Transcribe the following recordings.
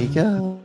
we go.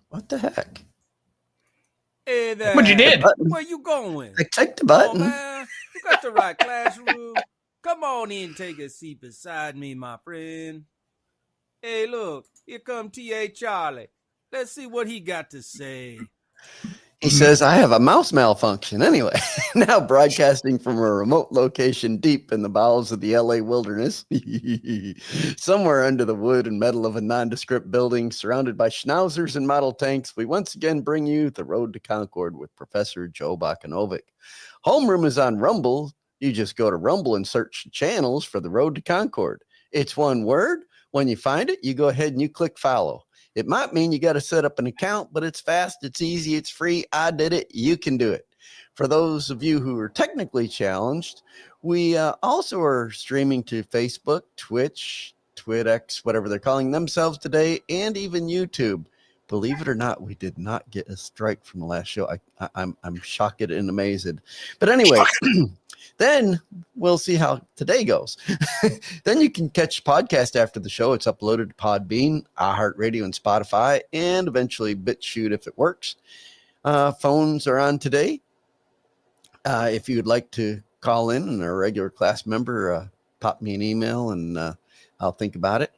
What the heck? Hey there. What you did? Where you going? I clicked the button. Oh, man. You got the right classroom. Come on in, take a seat beside me, my friend. Hey, look, here come T.A. Charlie. Let's see what he got to say. He says, I have a mouse malfunction. Anyway, now broadcasting from a remote location deep in the bowels of the LA wilderness, somewhere under the wood and metal of a nondescript building surrounded by schnauzers and model tanks, we once again bring you The Road to Concord with Professor Joe Bakanovic. Homeroom is on Rumble. You just go to Rumble and search channels for The Road to Concord. It's one word. When you find it, you go ahead and you click follow. It might mean you got to set up an account, but it's fast, it's easy, it's free. I did it. You can do it. For those of you who are technically challenged, we also are streaming to Facebook, Twitch, TwitX, whatever they're calling themselves today, and even YouTube. Believe it or not, we did not get a strike from the last show. I'm shocked and amazed. But anyway, then we'll see how today goes. Then you can catch the podcast after the show. It's uploaded to Podbean, iHeartRadio, and Spotify, and eventually BitChute if it works. Phones are on today. If you would like to call in and a regular class member, pop me an email and I'll think about it.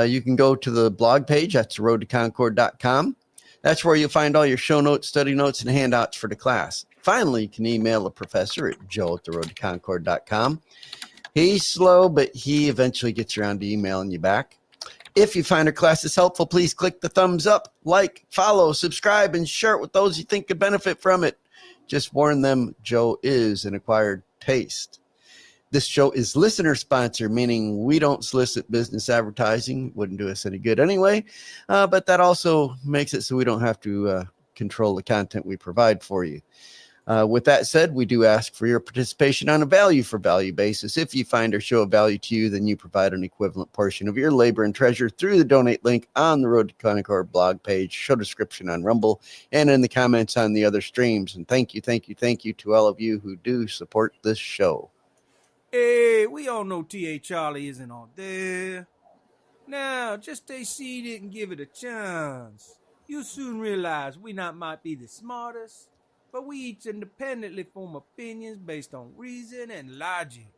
You can go to the blog page. That's roadtoconcord.com. That's where you'll find all your show notes, study notes, and handouts for the class. Finally, you can email the professor at joe@theroadtoconcord.com. He's slow, but he eventually gets around to emailing you back. If you find our classes helpful, please click the thumbs up, like, follow, subscribe, and share it with those you think could benefit from it. Just warn them, Joe is an acquired taste. This show is listener sponsored, meaning we don't solicit business advertising. Wouldn't do us any good anyway. But that also makes it so we don't have to control the content we provide for you. With that said, we do ask for your participation on a value for value basis. If you find our show of value to you, then you provide an equivalent portion of your labor and treasure through the donate link on the Road to Concord blog page, show description on Rumble, and in the comments on the other streams. And thank you to all of you who do support this show. Hey, we all know T.A. Charlie isn't on there. Now, just stay seated and give it a chance. You'll soon realize we not might be the smartest, but we each independently form opinions based on reason and logic.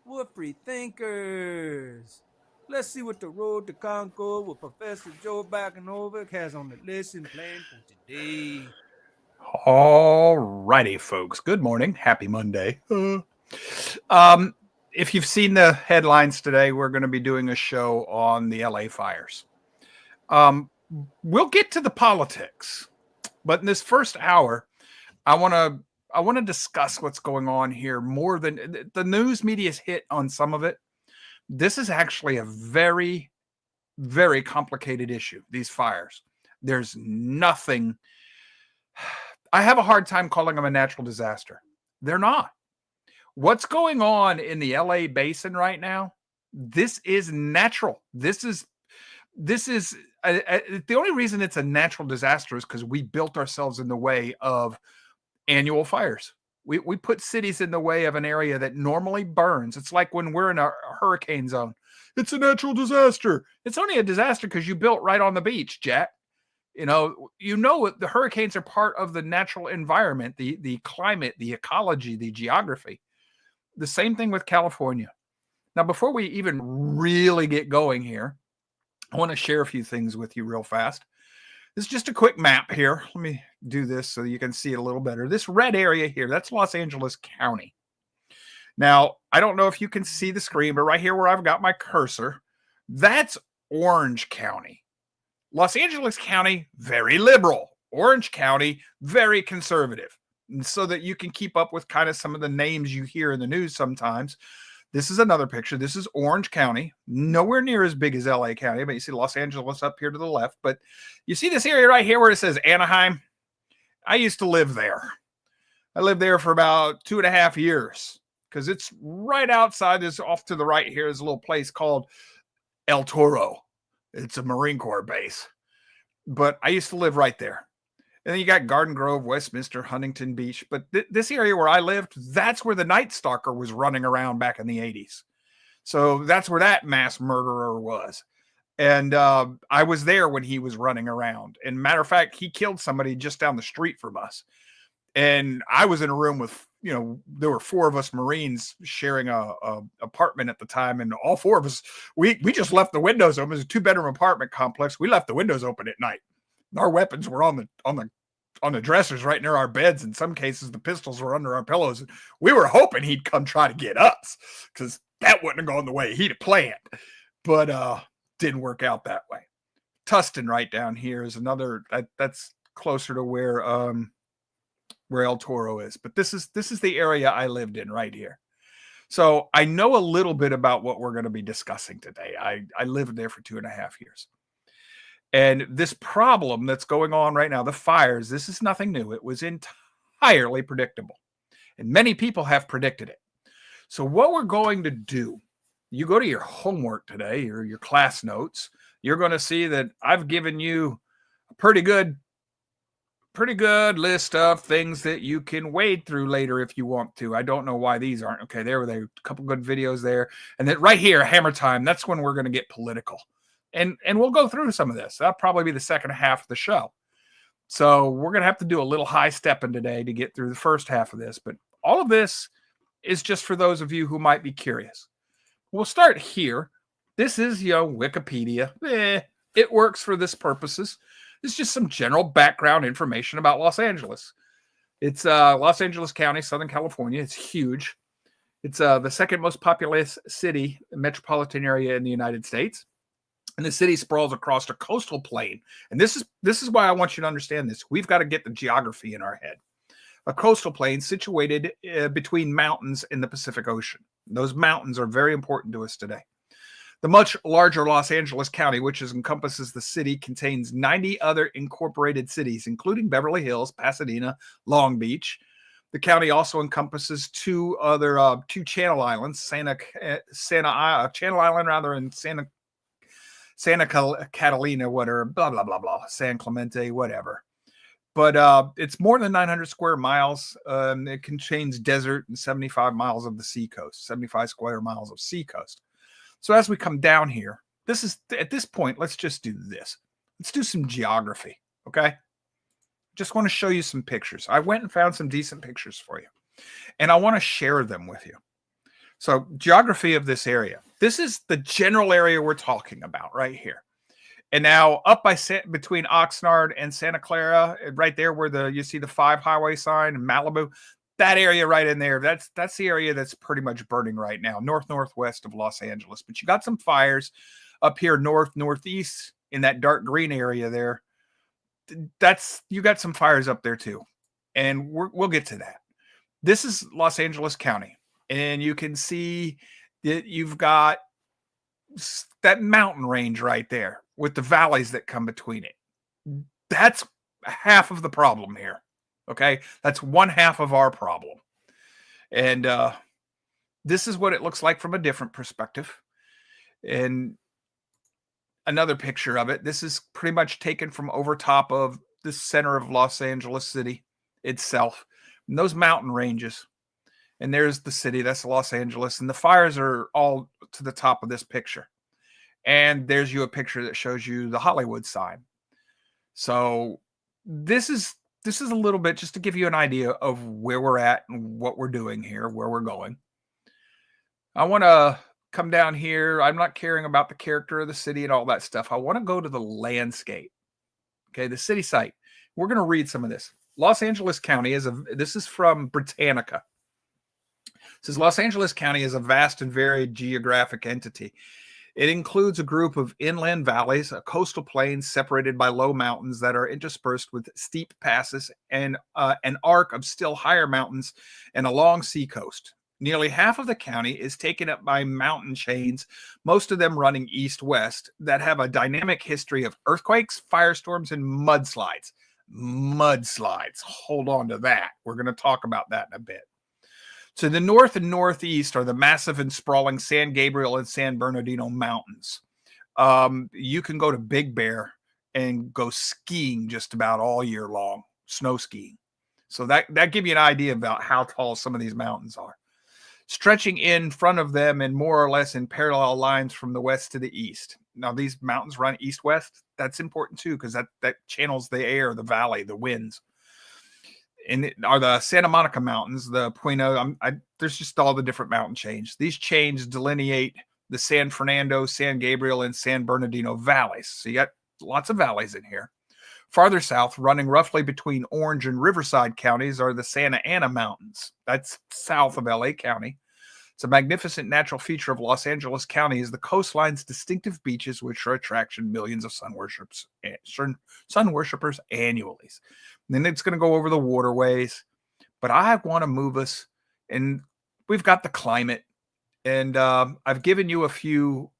We're free thinkers. Let's see what the Road to Concord with Professor Joe Bakanovic has on the lesson plan for today. All righty, folks. Good morning. Happy Monday. if you've seen the headlines today, we're going to be doing a show on the LA fires. We'll get to the politics, but in this first hour, I want to discuss what's going on here more than the news media's hit on some of it. This is actually a very, very complicated issue, these fires. There's nothing. I have a hard time calling them a natural disaster. They're not. What's going on in the LA basin right now? This is natural. This is the only reason it's a natural disaster is because we built ourselves in the way of annual fires. We put cities in the way of an area that normally burns. It's like when we're in a hurricane zone. It's a natural disaster. It's only a disaster because you built right on the beach, Jack. You know the hurricanes are part of the natural environment, the climate, the ecology, the geography. The same thing with California. Now, before we even really get going here, I want to share a few things with you real fast. This is just a quick map here. Let me do this so you can see it a little better. This red area here, that's Los Angeles County. Now, I don't know if you can see the screen, but right here where I've got my cursor, that's Orange County. Los Angeles County, very liberal. Orange County, very conservative. And so that you can keep up with kind of some of the names you hear in the news sometimes. This is another picture. This is Orange County, nowhere near as big as LA County, but you see Los Angeles up here to the left. But you see this area right here where it says Anaheim? I used to live there. I lived there for about 2.5 years because it's right outside this, off to the right here is a little place called El Toro. It's a Marine Corps base. But I used to live right there. And then you got Garden Grove, Westminster, Huntington Beach. But this area where I lived, that's where the Night Stalker was running around back in the 80s. So that's where that mass murderer was. And I was there when he was running around. And matter of fact, he killed somebody just down the street from us. And I was in a room with, there were 4 of us Marines sharing a apartment at the time. And all 4 of us, we just left the windows open. It was a 2-bedroom apartment complex. We left the windows open at night. Our weapons were on the dressers right near our beds. In some cases, the pistols were under our pillows. We were hoping he'd come try to get us because that wouldn't have gone the way he'd have planned. But didn't work out that way. Tustin right down here is another that's closer to where El Toro is. But this is the area I lived in right here. So I know a little bit about what we're going to be discussing today. I lived there for 2.5 years. And this problem that's going on right now, the fires, this is nothing new. It was entirely predictable. And many people have predicted it. So what we're going to do, you go to your homework today or your class notes, you're going to see that I've given you a pretty good list of things that you can wade through later if you want to. I don't know why these aren't. Okay, there were a couple good videos there. And then right here, Hammer Time, that's when we're going to get political. And we'll go through some of this. That'll probably be the second half of the show. So we're going to have to do a little high stepping today to get through the first half of this. But all of this is just for those of you who might be curious. We'll start here. This is, Wikipedia. It works for this purposes. It's just some general background information about Los Angeles. It's Los Angeles County, Southern California. It's huge. It's the second most populous city, metropolitan area in the United States. And the city sprawls across a coastal plain. And this is why I want you to understand this. We've got to get the geography in our head. A coastal plain situated between mountains in the Pacific Ocean. Those mountains are very important to us today. The much larger Los Angeles County, which encompasses the city, contains 90 other incorporated cities, including Beverly Hills, Pasadena, Long Beach. The county also encompasses 2 Channel Islands, Channel Island rather, and Santa Catalina, whatever, blah, blah, blah, blah, San Clemente, whatever. But it's more than 900 square miles. It contains desert and 75 miles of the seacoast, 75 square miles of seacoast. So as we come down here, at this point, let's just do this. Let's do some geography, okay? Just want to show you some pictures. I went and found some decent pictures for you, and I want to share them with you. So geography of this area. This is the general area we're talking about right here. And now up between Oxnard and Santa Clara, right there where you see the 5 highway sign in Malibu, that area right in there, that's the area that's pretty much burning right now, northwest of Los Angeles. But you got some fires up here northeast in that dark green area there. You got some fires up there too, and we'll get to that. This is Los Angeles County, and you can see that you've got that mountain range right there with the valleys that come between it. That's half of the problem here. Okay, that's one half of our problem. And this is what it looks like from a different perspective. And another picture of it. This is pretty much taken from over top of the center of Los Angeles City itself. And those mountain ranges. And there's the city. That's Los Angeles. And the fires are all to the top of this picture. And there's you a picture that shows you the Hollywood sign. So this is a little bit just to give you an idea of where we're at and what we're doing here, where we're going. I want to come down here. I'm not caring about the character of the city and all that stuff. I want to go to the landscape. Okay, the city site. We're going to read some of this. Los Angeles County this is from Britannica. It says Los Angeles County is a vast and varied geographic entity. It includes a group of inland valleys, a coastal plain separated by low mountains that are interspersed with steep passes, and an arc of still higher mountains and a long seacoast. Nearly half of the county is taken up by mountain chains, most of them running east-west, that have a dynamic history of earthquakes, firestorms, and mudslides. Mudslides. Hold on to that. We're going to talk about that in a bit. To the north and northeast are the massive and sprawling San Gabriel and San Bernardino Mountains. You can go to Big Bear and go skiing just about all year long, snow skiing. So that gives you an idea about how tall some of these mountains are. Stretching in front of them and more or less in parallel lines from the west to the east. Now, these mountains run east-west. That's important too, because that channels the air, the valley, the winds. And are the Santa Monica Mountains, the Pueno, there's just all the different mountain chains. These chains delineate the San Fernando, San Gabriel, and San Bernardino valleys. So you got lots of valleys in here. Farther south, running roughly between Orange and Riverside counties, are the Santa Ana Mountains. That's south of LA County. It's a magnificent natural feature of Los Angeles County is the coastline's distinctive beaches, which are attraction millions of sun worshippers annually. And then it's going to go over the waterways. But I want to move us, and we've got the climate. And I've given you a few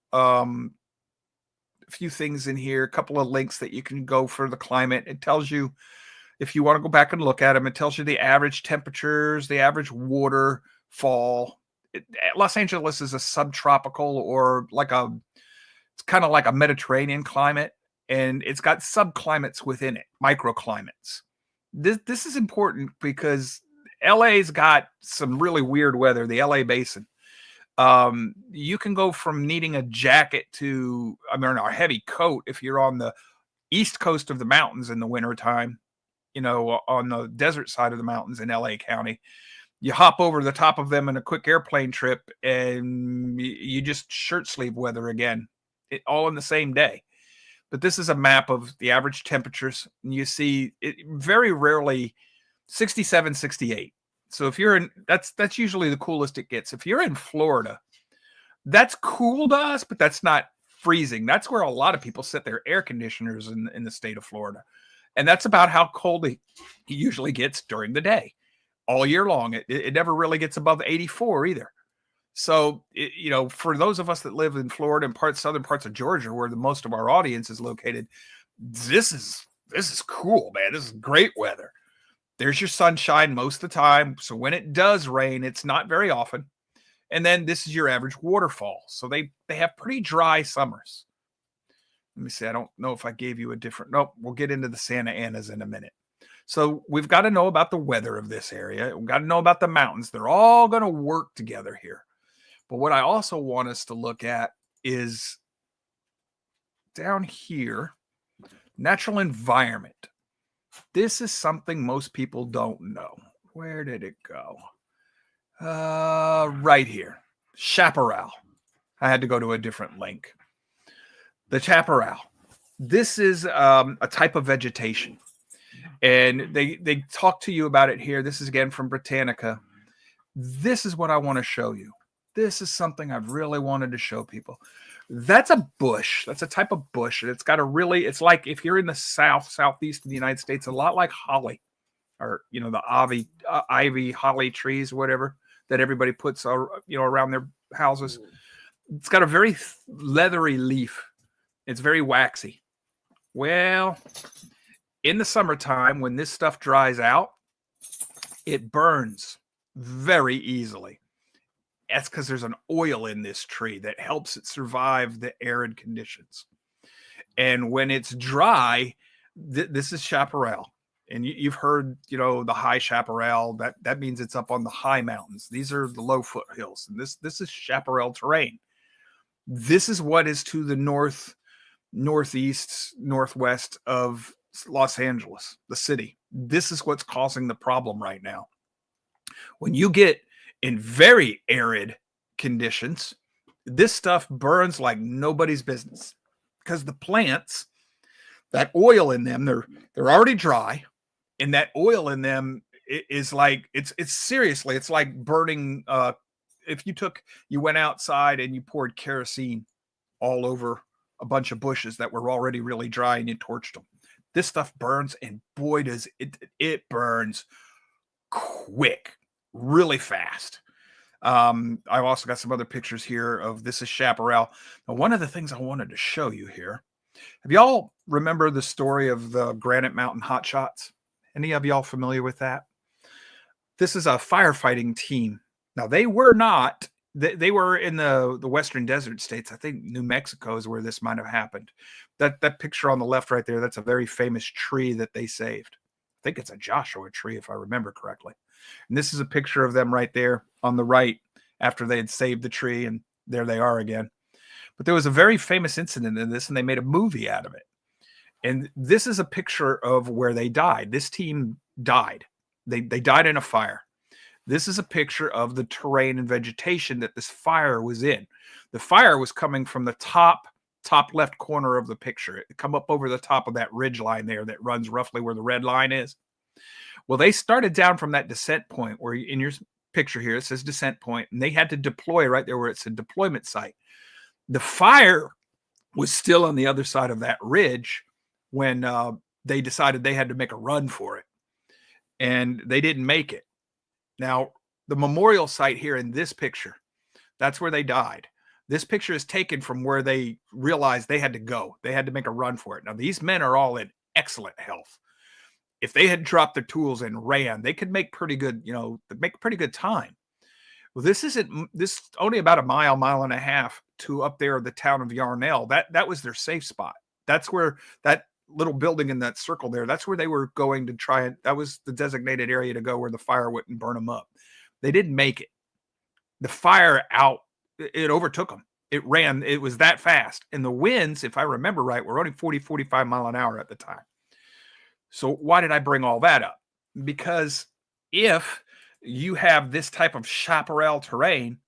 things in here, a couple of links that you can go for the climate. It tells you, if you want to go back and look at them, it tells you the average temperatures, the average waterfall. Los Angeles is a subtropical or it's kind of like a Mediterranean climate, and it's got subclimates within it, microclimates. This is important because LA's got some really weird weather, the LA basin. You can go from needing a jacket to, a heavy coat if you're on the east coast of the mountains in the wintertime, on the desert side of the mountains in LA County. You hop over the top of them in a quick airplane trip and you just shirt sleeve weather again, all in the same day. But this is a map of the average temperatures, and you see it very rarely 67, 68. So if you're that's usually the coolest it gets. If you're in Florida, that's cool to us, but that's not freezing. That's where a lot of people set their air conditioners in the state of Florida. And that's about how cold it usually gets during the day. All year long. It never really gets above 84 either. So, for those of us that live in Florida and southern parts of Georgia, where the most of our audience is located, this is cool, man. This is great weather. There's your sunshine most of the time. So when it does rain, it's not very often. And then this is your average waterfall. So they have pretty dry summers. Let me see. I don't know if I gave you a different. Nope. We'll get into the Santa Anas in a minute. So we've got to know about the weather of this area. We've got to know about the mountains. They're all going to work together here. But what I also want us to look at is down here, natural environment. This is something most people don't know. Where did it go? Right here. Chaparral. I had to go to a different link. The chaparral. This is a type of vegetation. And they talk to you about it here. This is again from Britannica. This is what I want to show you. This is something I've really wanted to show people. That's a bush. That's a type of bush. And it's got a really, it's like if you're in the southeast of the United States, a lot like holly, or, you know, the ivy, holly trees, whatever, that everybody puts, you know, around their houses. It's got a very leathery leaf. It's very waxy. Well, in the summertime, when this stuff dries out, it burns very easily. That's because there's an oil in this tree that helps it survive the arid conditions. And when it's dry, this is chaparral. And you've heard, you know, the high chaparral. That means it's up on the high mountains. These are the low foothills. And this is chaparral terrain. This is what is to the northeast, northwest of Los Angeles, the city. This is what's causing the problem right now. When you get in very arid conditions, this stuff burns like nobody's business, because the plants, that oil in them, they're already dry, and that oil in them is like, it's seriously, it's like burning. If you went outside and you poured kerosene all over a bunch of bushes that were already really dry and you torched them. This stuff burns, and boy, does it burns quick, really fast. I've also got some other pictures here of this is chaparral. Now, one of the things I wanted to show you here, have y'all remember the story of the Granite Mountain hotshots? Any of y'all familiar with that? This is a firefighting team. Now, they were not, they were in the western desert states. I think New Mexico is where this might have happened. That picture on the left right there, that's a very famous tree that they saved. I think it's a Joshua tree, if I remember correctly. And this is a picture of them right there on the right after they had saved the tree, and there they are again. But there was a very famous incident in this, and they made a movie out of it. And this is a picture of where they died. This team died. They died in a fire. This is a picture of the terrain and vegetation that this fire was in. The fire was coming from the top left corner of the picture. It come up over the top of that ridge line there that runs roughly where the red line is. Well, they started down from that descent point where in your picture here, it says descent point, and they had to deploy right there where it's a deployment site. The fire was still on the other side of that ridge when they decided they had to make a run for it. And they didn't make it. Now, the memorial site here in this picture, that's where they died. This picture is taken from where they realized they had to go. They had to make a run for it. Now, these men are all in excellent health. If they had dropped their tools and ran, they could make pretty good, make pretty good time. Well, this only about a mile and a half to up there, the town of Yarnell. That was their safe spot. That's where that little building in that circle there, that's where they were going to try, and that was the designated area to go where the fire wouldn't burn them up. They didn't make it. The fire it overtook them. It ran. It was that fast. And the winds, if I remember right, were only 40, 45 mile an hour at the time. So why did I bring all that up? Because if you have this type of chaparral terrain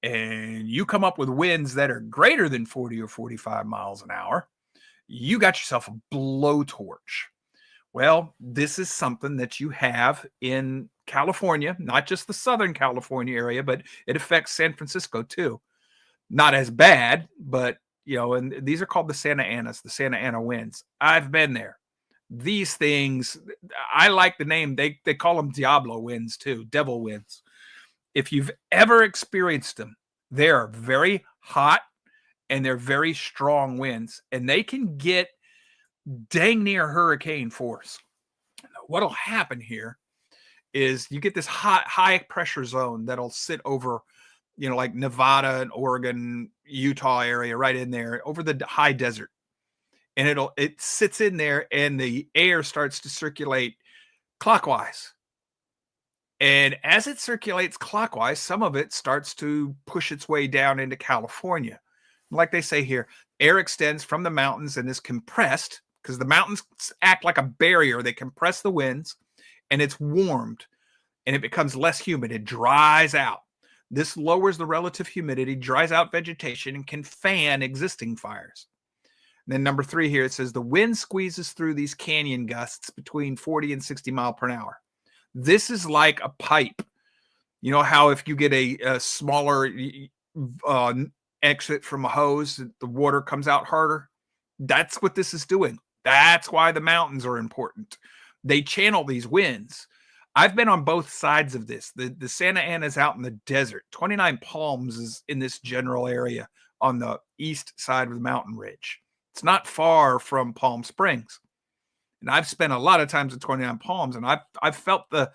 and you come up with winds that are greater than 40 or 45 miles an hour, you got yourself a blowtorch. Well, this is something that you have in California, not just the Southern California area, but it affects San Francisco too. Not as bad, but and these are called the Santa Anas, the Santa Ana winds. I've been there. These things, I like the name. They call them Diablo winds too, devil winds. If you've ever experienced them, they are very hot and they're very strong winds, and they can get dang near hurricane force. What'll happen here is you get this high pressure zone that'll sit over, like Nevada and Oregon, Utah area, right in there over the high desert. And it sits in there, and the air starts to circulate clockwise. And as it circulates clockwise, some of it starts to push its way down into California. Like they say here, air extends from the mountains and is compressed because the mountains act like a barrier. They compress the winds, and it's warmed, and it becomes less humid. It dries out. This lowers the relative humidity, dries out vegetation, and can fan existing fires. then number 3 here, it says the wind squeezes through these canyon gusts between 40 and 60 mile per hour. This is like a pipe. You know how if you get a smaller exit from a hose, the water comes out harder? That's what this is doing. That's why the mountains are important. They channel these winds. I've been on both sides of this. The Santa Ana's out in the desert. 29 Palms is in this general area on the east side of the mountain ridge. It's not far from Palm Springs. And I've spent a lot of times at 29 Palms, and I've felt the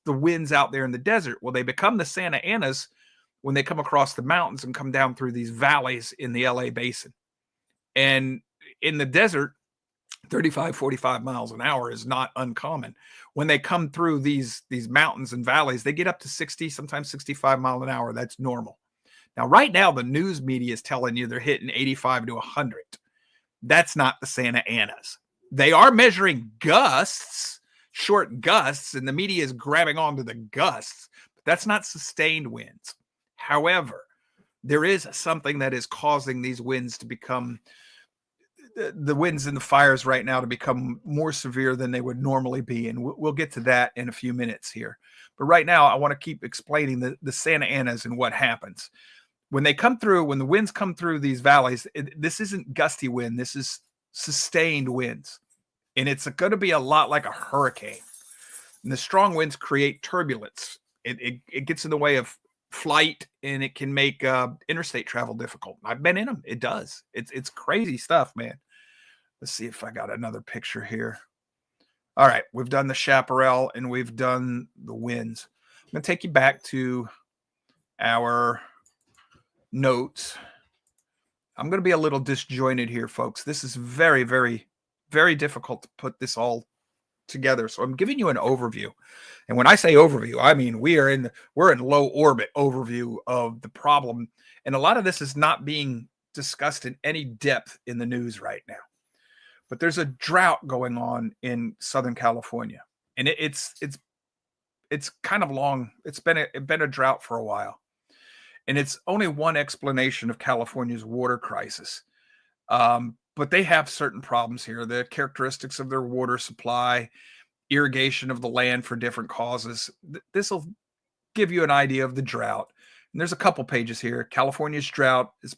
winds out there in the desert. Well, they become the Santa Anas when they come across the mountains and come down through these valleys in the LA basin. And in the desert, 35, 45 miles an hour is not uncommon. When they come through these mountains and valleys, they get up to 60, sometimes 65 mile an hour. That's normal. Now, right now, the news media is telling you they're hitting 85 to 100. That's not the Santa Anas. They are measuring gusts, short gusts, and the media is grabbing onto the gusts, but that's not sustained winds. However, there is something that is causing these winds to become, the winds and the fires right now, to become more severe than they would normally be. And we'll get to that in a few minutes here. But right now, I want to keep explaining the Santa Anas and what happens. When they come through, when the winds come through these valleys, this isn't gusty wind. This is sustained winds. And it's going to be a lot like a hurricane. And the strong winds create turbulence. It gets in the way of flight, and it can make interstate travel difficult. I've been in them. It does. It's crazy stuff, man. Let's see if I got another picture here. All right. We've done the chaparral and we've done the winds. I'm going to take you back to our notes. I'm going to be a little disjointed here, folks. This is very, very, very difficult to put this all together. So I'm giving you an overview. And when I say overview, I mean we're in low orbit overview of the problem. And a lot of this is not being discussed in any depth in the news right now. But there's a drought going on in Southern California. And it's kind of long. It's been a drought for a while. And it's only one explanation of California's water crisis. But they have certain problems here. The characteristics of their water supply, irrigation of the land for different causes. This will give you an idea of the drought. And there's a couple pages here. California's drought is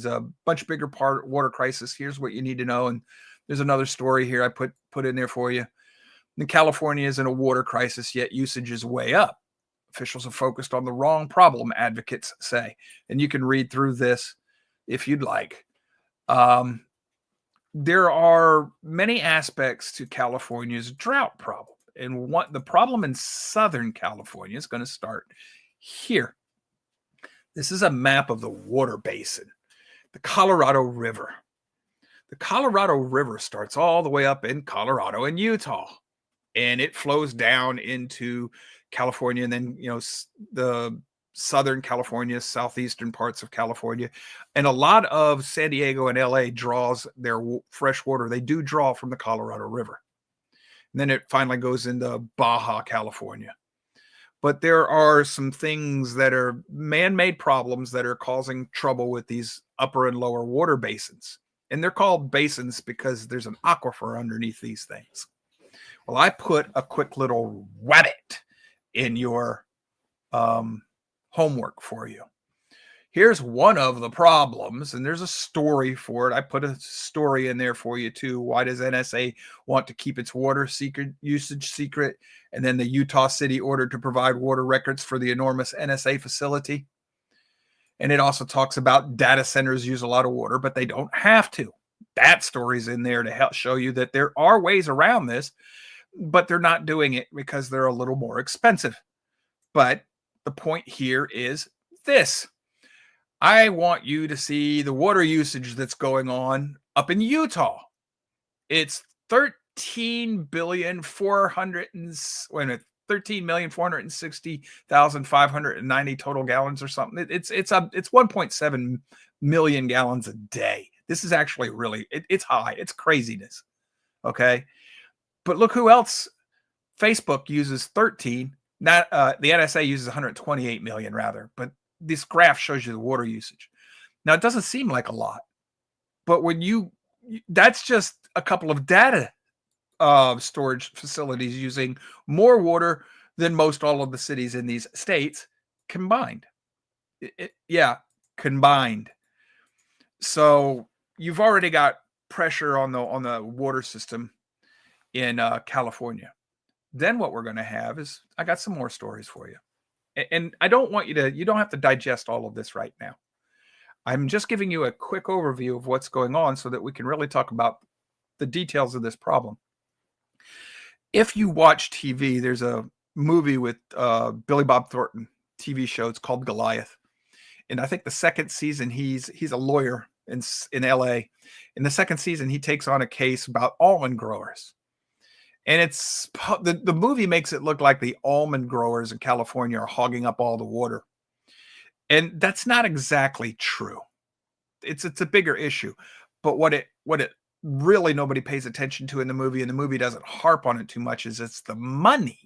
a much bigger part of water crisis. Here's what you need to know. And there's another story here I put in there for you. And California is in a water crisis, yet usage is way up. Officials are focused on the wrong problem, advocates say. And you can read through this if you'd like. There are many aspects to California's drought problem. And the problem in Southern California is going to start here. This is a map of the water basin, the Colorado River. The Colorado River starts all the way up in Colorado and Utah, and it flows down into California, and then, the Southern California, southeastern parts of California. And a lot of San Diego and LA draws their fresh water. They do draw from the Colorado River. And then it finally goes into Baja California. But there are some things that are man-made problems that are causing trouble with these upper and lower water basins. And they're called basins because there's an aquifer underneath these things. Well, I put a quick little rabbit in your homework for you. Here's one of the problems, and there's a story for it. I put a story in there for you too. Why does NSA want to keep its water usage secret? And then the Utah City ordered to provide water records for the enormous NSA facility. And it also talks about data centers use a lot of water, but they don't have to. That story's in there to help show you that there are ways around this, but they're not doing it because they're a little more expensive. But the point here is this. I want you to see the water usage that's going on up in Utah. It's 13,460,590 total gallons or something. It's 1.7 million gallons a day. This is actually it's high. It's craziness. Okay. But look who else. Facebook uses 13. The NSA uses 128 million rather, but this graph shows you the water usage. Now, it doesn't seem like a lot, but when you that's just a couple of data storage facilities using more water than most all of the cities in these states combined. Combined. So you've already got pressure on the water system in California. Then what we're going to have is, I got some more stories for you. And I don't want you don't have to digest all of this right now. I'm just giving you a quick overview of what's going on so that we can really talk about the details of this problem. If you watch TV, there's a movie with Billy Bob Thornton TV show. It's called Goliath. And I think the second season, he's a lawyer in LA. In the second season, he takes on a case about almond growers. And it's the movie makes it look like the almond growers in California are hogging up all the water. And that's not exactly true. It's a bigger issue. But what it really nobody pays attention to in the movie, and the movie doesn't harp on it too much, is it's the money.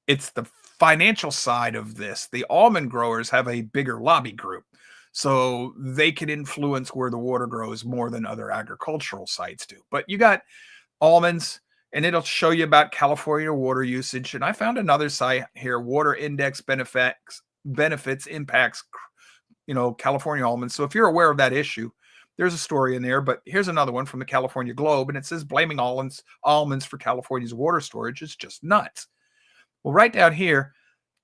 It's the financial side of this. The almond growers have a bigger lobby group, so they can influence where the water grows more than other agricultural sites do. But you got almonds, and it'll show you about California water usage. And I found another site here, water index benefits impacts, California almonds. So if you're aware of that issue, there's a story in there. But here's another one from the California Globe, and it says blaming almonds for California's water storage is just nuts. Well, right down here,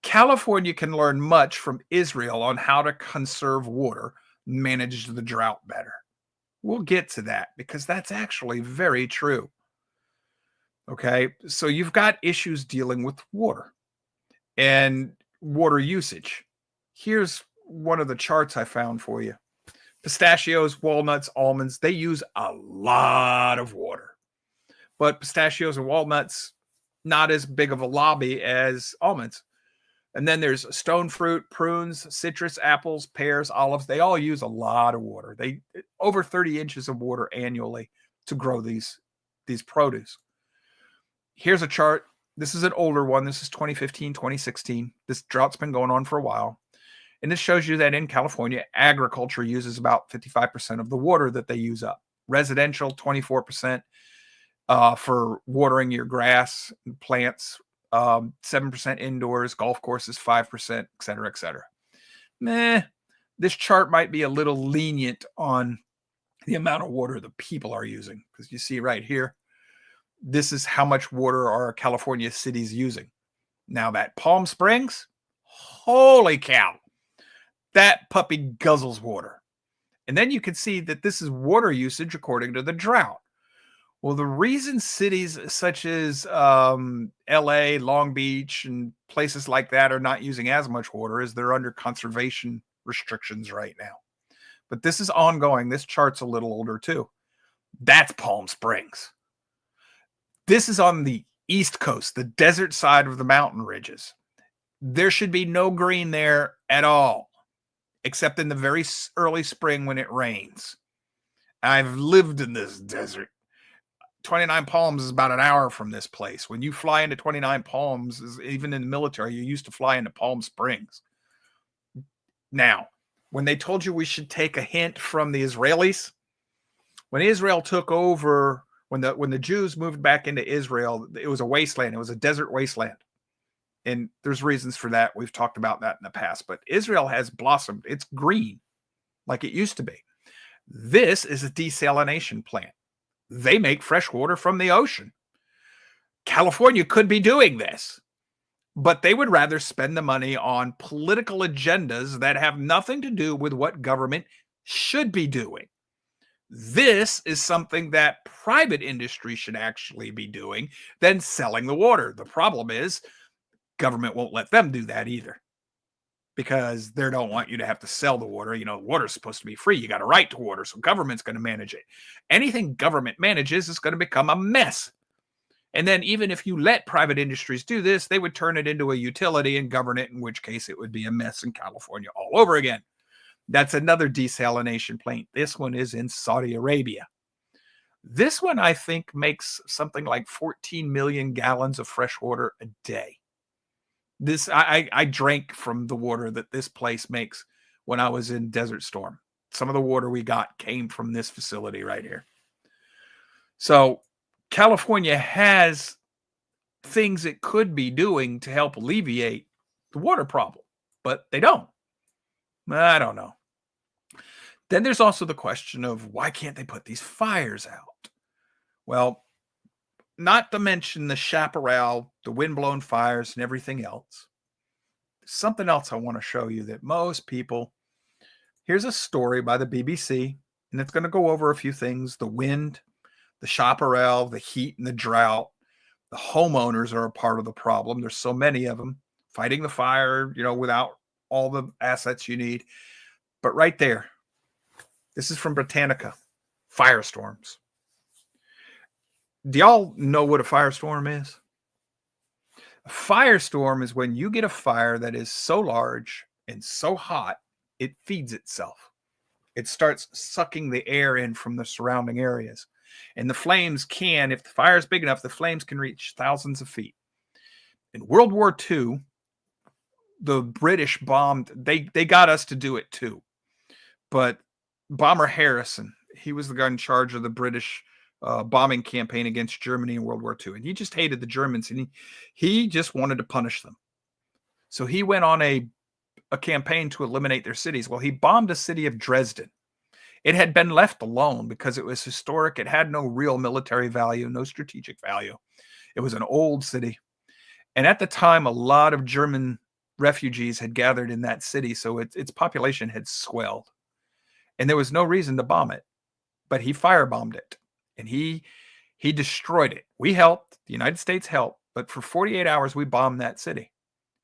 California can learn much from Israel on how to conserve water, manage the drought better. We'll get to that because that's actually very true. Okay, so you've got issues dealing with water and water usage. Here's one of the charts I found for you. Pistachios, walnuts, almonds, they use a lot of water. But pistachios and walnuts, not as big of a lobby as almonds. And then there's stone fruit, prunes, citrus, apples, pears, olives. They all use a lot of water. They over 30 inches of water annually to grow these produce. Here's a chart. This is an older one. This is 2015, 2016. This drought's been going on for a while. And this shows you that in California, agriculture uses about 55% of the water that they use up. Residential, 24%. For watering your grass and plants, 7% indoors, golf courses, 5%, et cetera, et cetera. This chart might be a little lenient on the amount of water the people are using, because you see right here, this is how much water are California cities using. Now that Palm Springs, holy cow, that puppy guzzles water. And then you can see that this is water usage according to the drought. Well, the reason cities such as LA, Long Beach, and places like that are not using as much water is they're under conservation restrictions right now. But this is ongoing. This chart's a little older too. That's Palm Springs. This is on the East Coast, the desert side of the mountain ridges. There should be no green there at all, except in the very early spring when it rains. I've lived in this desert. 29 Palms is about an hour from this place. When you fly into 29 Palms, even in the military, you used to fly into Palm Springs. Now, when they told you we should take a hint from the Israelis, when Israel took over, when the Jews moved back into Israel, it was a wasteland. It was a desert wasteland. And there's reasons for that. We've talked about that in the past. But Israel has blossomed. It's green like it used to be. This is a desalination plant. They make fresh water from the ocean. California could be doing this, but they would rather spend the money on political agendas that have nothing to do with what government should be doing. This is something that private industry should actually be doing than selling the water. The problem is government won't let them do that either, because they don't want you to have to sell the water. Water's supposed to be free. You got a right to water, so government's going to manage it. Anything government manages is going to become a mess. And then even if you let private industries do this, they would turn it into a utility and govern it, in which case it would be a mess in California all over again. That's another desalination plant. This one is in Saudi Arabia. This one, I think, makes something like 14 million gallons of fresh water a day. I drank from the water that this place makes when I was in Desert Storm. Some of the water we got came from this facility right here. So California has things it could be doing to help alleviate the water problem, but they don't. I don't know. Then there's also the question of why can't they put these fires out? Well, not to mention the chaparral, the windblown fires, and everything else. Something else I want to show you that most people. Here's a story by the BBC, and it's going to go over a few things: the wind, the chaparral, the heat, and the drought. The homeowners are a part of the problem. There's so many of them fighting the fire, without all the assets you need. But right there, this is from Britannica, firestorms. Do y'all know what a firestorm is? A firestorm is when you get a fire that is so large and so hot, it feeds itself. It starts sucking the air in from the surrounding areas. And the flames can, if the fire is big enough, the flames can reach thousands of feet. In World War II, the British bombed, they got us to do it too. But Bomber Harrison, he was the guy in charge of the British bombing campaign against Germany in World War II. And he just hated the Germans, and he just wanted to punish them. So he went on a campaign to eliminate their cities. Well, he bombed the city of Dresden. It had been left alone because it was historic. It had no real military value, no strategic value. It was an old city. And at the time, a lot of German refugees had gathered in that city, so its population had swelled. And there was no reason to bomb it. But he firebombed it, and he destroyed it. We helped. The United States helped. But for 48 hours, we bombed that city.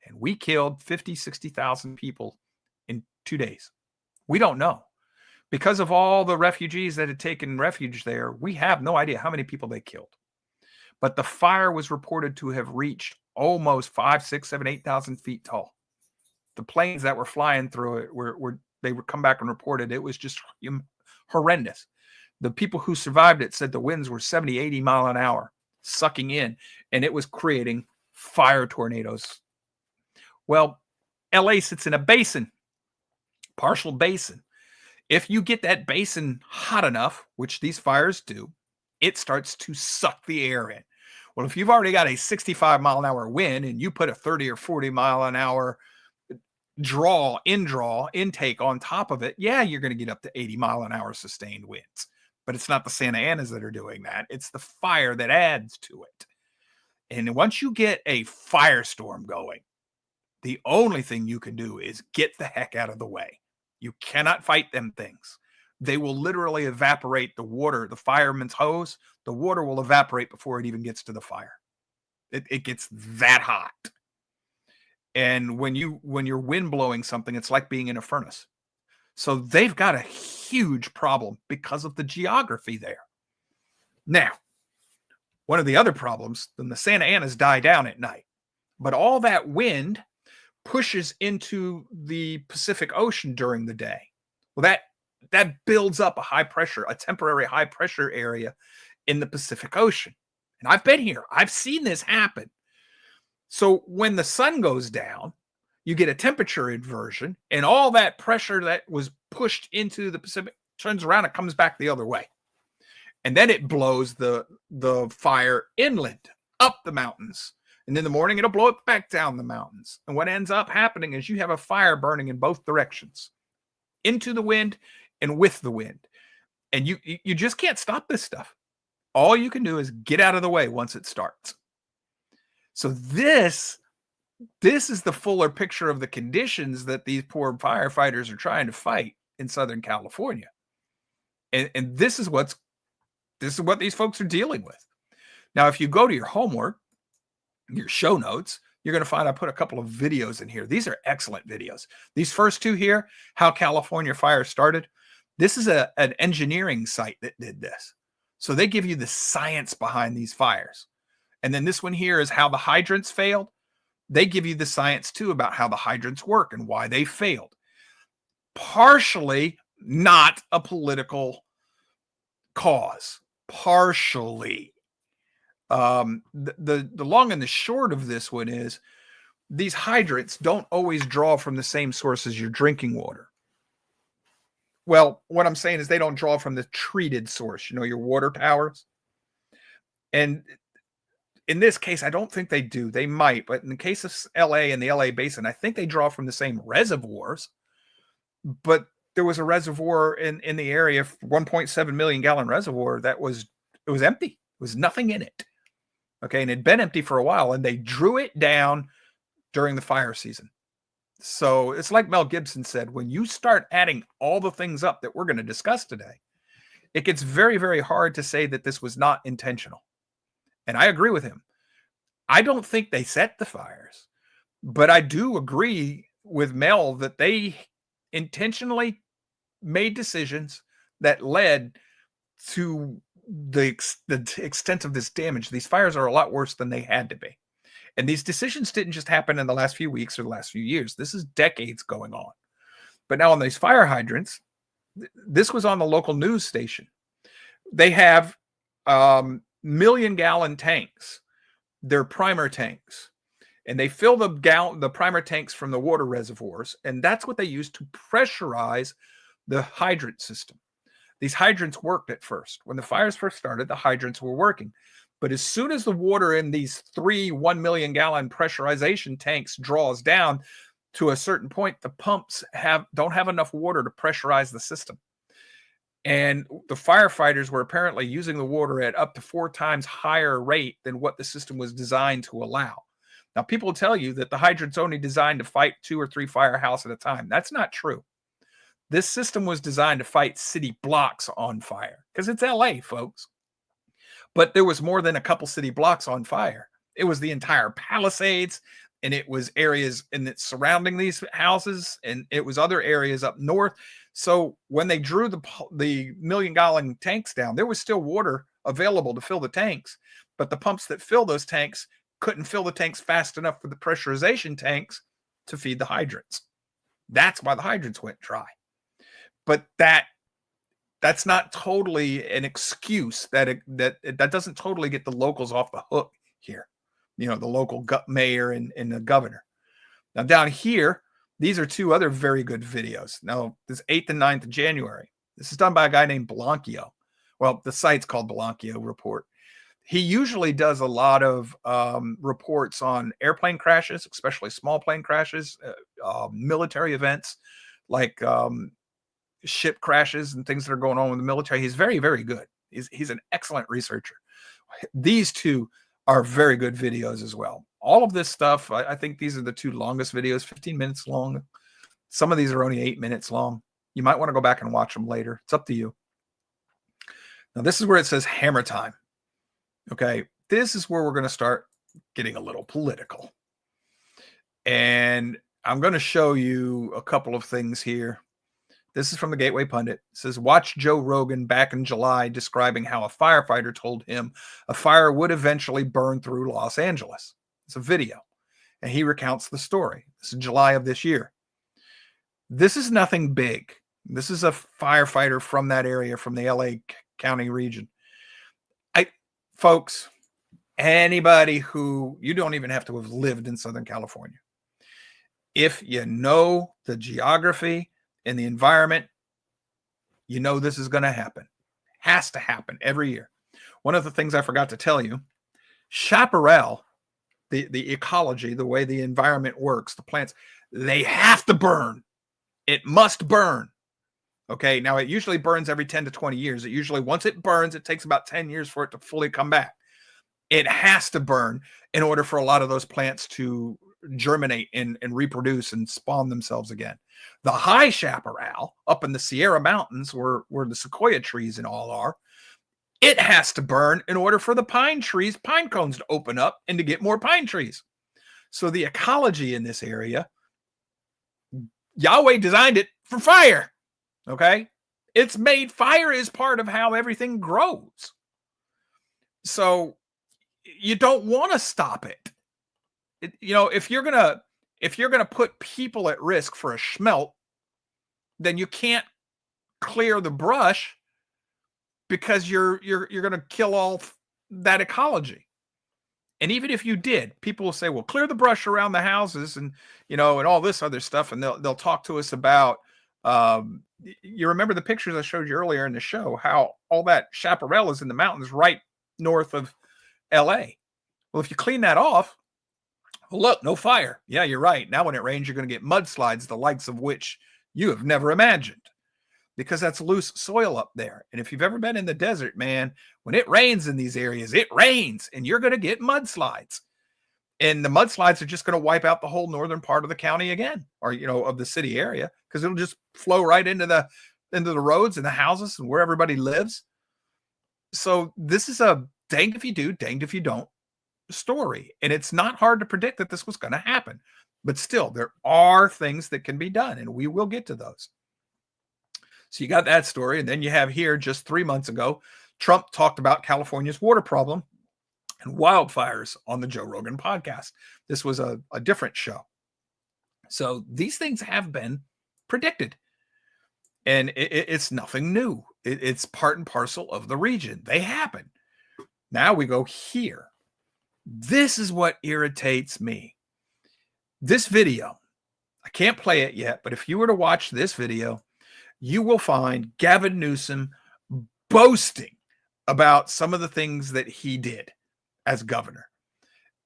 And we killed 50, 60,000 people in 2 days. We don't know. Because of all the refugees that had taken refuge there, we have no idea how many people they killed. But the fire was reported to have reached almost 5, 6, 7, 8,000 feet tall. The planes that were flying through it they would come back and reported it was just horrendous. The people who survived it said the winds were 70, 80 mile an hour, sucking in, and it was creating fire tornadoes. Well, LA sits in a basin, partial basin. If you get that basin hot enough, which these fires do, it starts to suck the air in. Well, if you've already got a 65 mile an hour wind and you put a 30 or 40 mile an hour intake on top of it, yeah, you're going to get up to 80 mile an hour sustained winds. But it's not the Santa Anas that are doing that. It's the fire that adds to it. And once you get a firestorm going, the only thing you can do is get the heck out of the way. You cannot fight them things. They will literally evaporate the water, the fireman's hose. The water will evaporate before it even gets to the fire. It gets that hot. And when you're wind blowing something, it's like being in a furnace. So they've got a huge problem because of the geography there. Now, one of the other problems, then the Santa Anas die down at night. But all that wind pushes into the Pacific Ocean during the day. Well, that builds up a temporary high pressure area in the Pacific Ocean. And I've been here. I've seen this happen. So when the sun goes down, you get a temperature inversion, and all that pressure that was pushed into the Pacific turns around and comes back the other way. And then it blows the fire inland, up the mountains. And in the morning, it'll blow it back down the mountains. And what ends up happening is you have a fire burning in both directions, into the wind and with the wind. And you just can't stop this stuff. All you can do is get out of the way once it starts. So this is the fuller picture of the conditions that these poor firefighters are trying to fight in Southern California. And this is what these folks are dealing with. Now, if you go to your homework, your show notes, you're going to find I put a couple of videos in here. These are excellent videos. These first two here, how California fire started. This is an engineering site that did this. So they give you the science behind these fires. And then this one here is how the hydrants failed. They give you the science too about how the hydrants work and why they failed. Partially not a political cause. Partially. The long and the short of this one is these hydrants don't always draw from the same source as your drinking water. Well, what I'm saying is they don't draw from the treated source, your water towers. And in this case, I don't think they do. They might, but in the case of LA and the LA basin, I think they draw from the same reservoirs. But there was a reservoir in the area, 1.7 million gallon reservoir that was empty. There was nothing in it. Okay, and it had been empty for a while, and they drew it down during the fire season. So it's like Mel Gibson said, when you start adding all the things up that we're going to discuss today, it gets very, very hard to say that this was not intentional. And I agree with him. I don't think they set the fires, but I do agree with Mel that they intentionally made decisions that led to the extent of this damage. These fires are a lot worse than they had to be. And these decisions didn't just happen in the last few weeks or the last few years. This is decades going on. But now on these fire hydrants, this was on the local news station. They have million-gallon tanks. They're primer tanks. And they fill the primer tanks from the water reservoirs. And that's what they use to pressurize the hydrant system. These hydrants worked at first. When the fires first started, the hydrants were working. But as soon as the water in these 1 million gallon pressurization tanks draws down to a certain point, the pumps don't have enough water to pressurize the system. And the firefighters were apparently using the water at up to 4 times higher rate than what the system was designed to allow. Now, people tell you that the hydrant's only designed to fight 2 or 3 firehouses at a time. That's not true. This system was designed to fight city blocks on fire because it's LA, folks. But there was more than a couple city blocks on fire. It was the entire Palisades, and it was areas surrounding these houses, and it was other areas up north. So when they drew the million-gallon tanks down, there was still water available to fill the tanks, but the pumps that fill those tanks couldn't fill the tanks fast enough for the pressurization tanks to feed the hydrants. That's why the hydrants went dry. But that's not totally an excuse. That doesn't totally get the locals off the hook here. The local mayor and the governor. Now down here, these are 2 other very good videos. Now this 8th and 9th of January. This is done by a guy named Blanquio. Well, the site's called Blanquio Report. He usually does a lot of reports on airplane crashes, especially small plane crashes, military events like ship crashes and things that are going on with the military. He's very, very good. He's an excellent researcher. These 2 are very good videos as well. All of this stuff, I think these are the 2 longest videos, 15 minutes long. Some of these are only 8 minutes long. You might want to go back and watch them later. It's up to you. Now, this is where it says hammer time. Okay, this is where we're going to start getting a little political. And I'm going to show you a couple of things here. This is from the Gateway Pundit. It says, watch Joe Rogan back in July describing how a firefighter told him a fire would eventually burn through Los Angeles. It's a video. And he recounts the story. This is July of this year. This is nothing big. This is a firefighter from that area, from the LA County region. Folks, anybody who, you don't even have to have lived in Southern California. If you know the geography and the environment, you know this is going to happen. Has to happen every year. One of the things I forgot to tell you, chaparral, the ecology, the way the environment works, the plants, they have to burn. It must burn. Okay, now it usually burns every 10 to 20 years. It usually, once it burns, it takes about 10 years for it to fully come back. It has to burn in order for a lot of those plants to germinate and reproduce and spawn themselves again. The high chaparral up in the Sierra Mountains, where the sequoia trees and all are, it has to burn in order for the pine cones to open up and to get more pine trees. So the ecology in this area, Yahweh designed it for fire. Okay, it's made, fire is part of how everything grows. So you don't want to stop it. If you're gonna put people at risk for a schmelt, then you can't clear the brush because you're gonna kill all that ecology. And even if you did, people will say, well, clear the brush around the houses and and all this other stuff, and they'll talk to us about you remember the pictures I showed you earlier in the show, how all that chaparral is in the mountains right north of LA. Well, if you clean that off, well, look, no fire. Yeah, you're right. Now when it rains, you're going to get mudslides, the likes of which you have never imagined, because that's loose soil up there. And if you've ever been in the desert, man, when it rains in these areas, it rains and you're going to get mudslides. And the mudslides are just going to wipe out the whole northern part of the county again, or, of the city area, because it'll just flow right into the roads and the houses and where everybody lives. So this is a danged if you do, danged if you don't story. And it's not hard to predict that this was going to happen. But still, there are things that can be done, and we will get to those. So you got that story. And then you have here, just 3 months ago, Trump talked about California's water problem and wildfires on the Joe Rogan podcast. This was a different show. So these things have been predicted. And it's nothing new. It's part and parcel of the region. They happen. Now we go here. This is what irritates me. This video, I can't play it yet, but if you were to watch this video, you will find Gavin Newsom boasting about some of the things that he did as governor.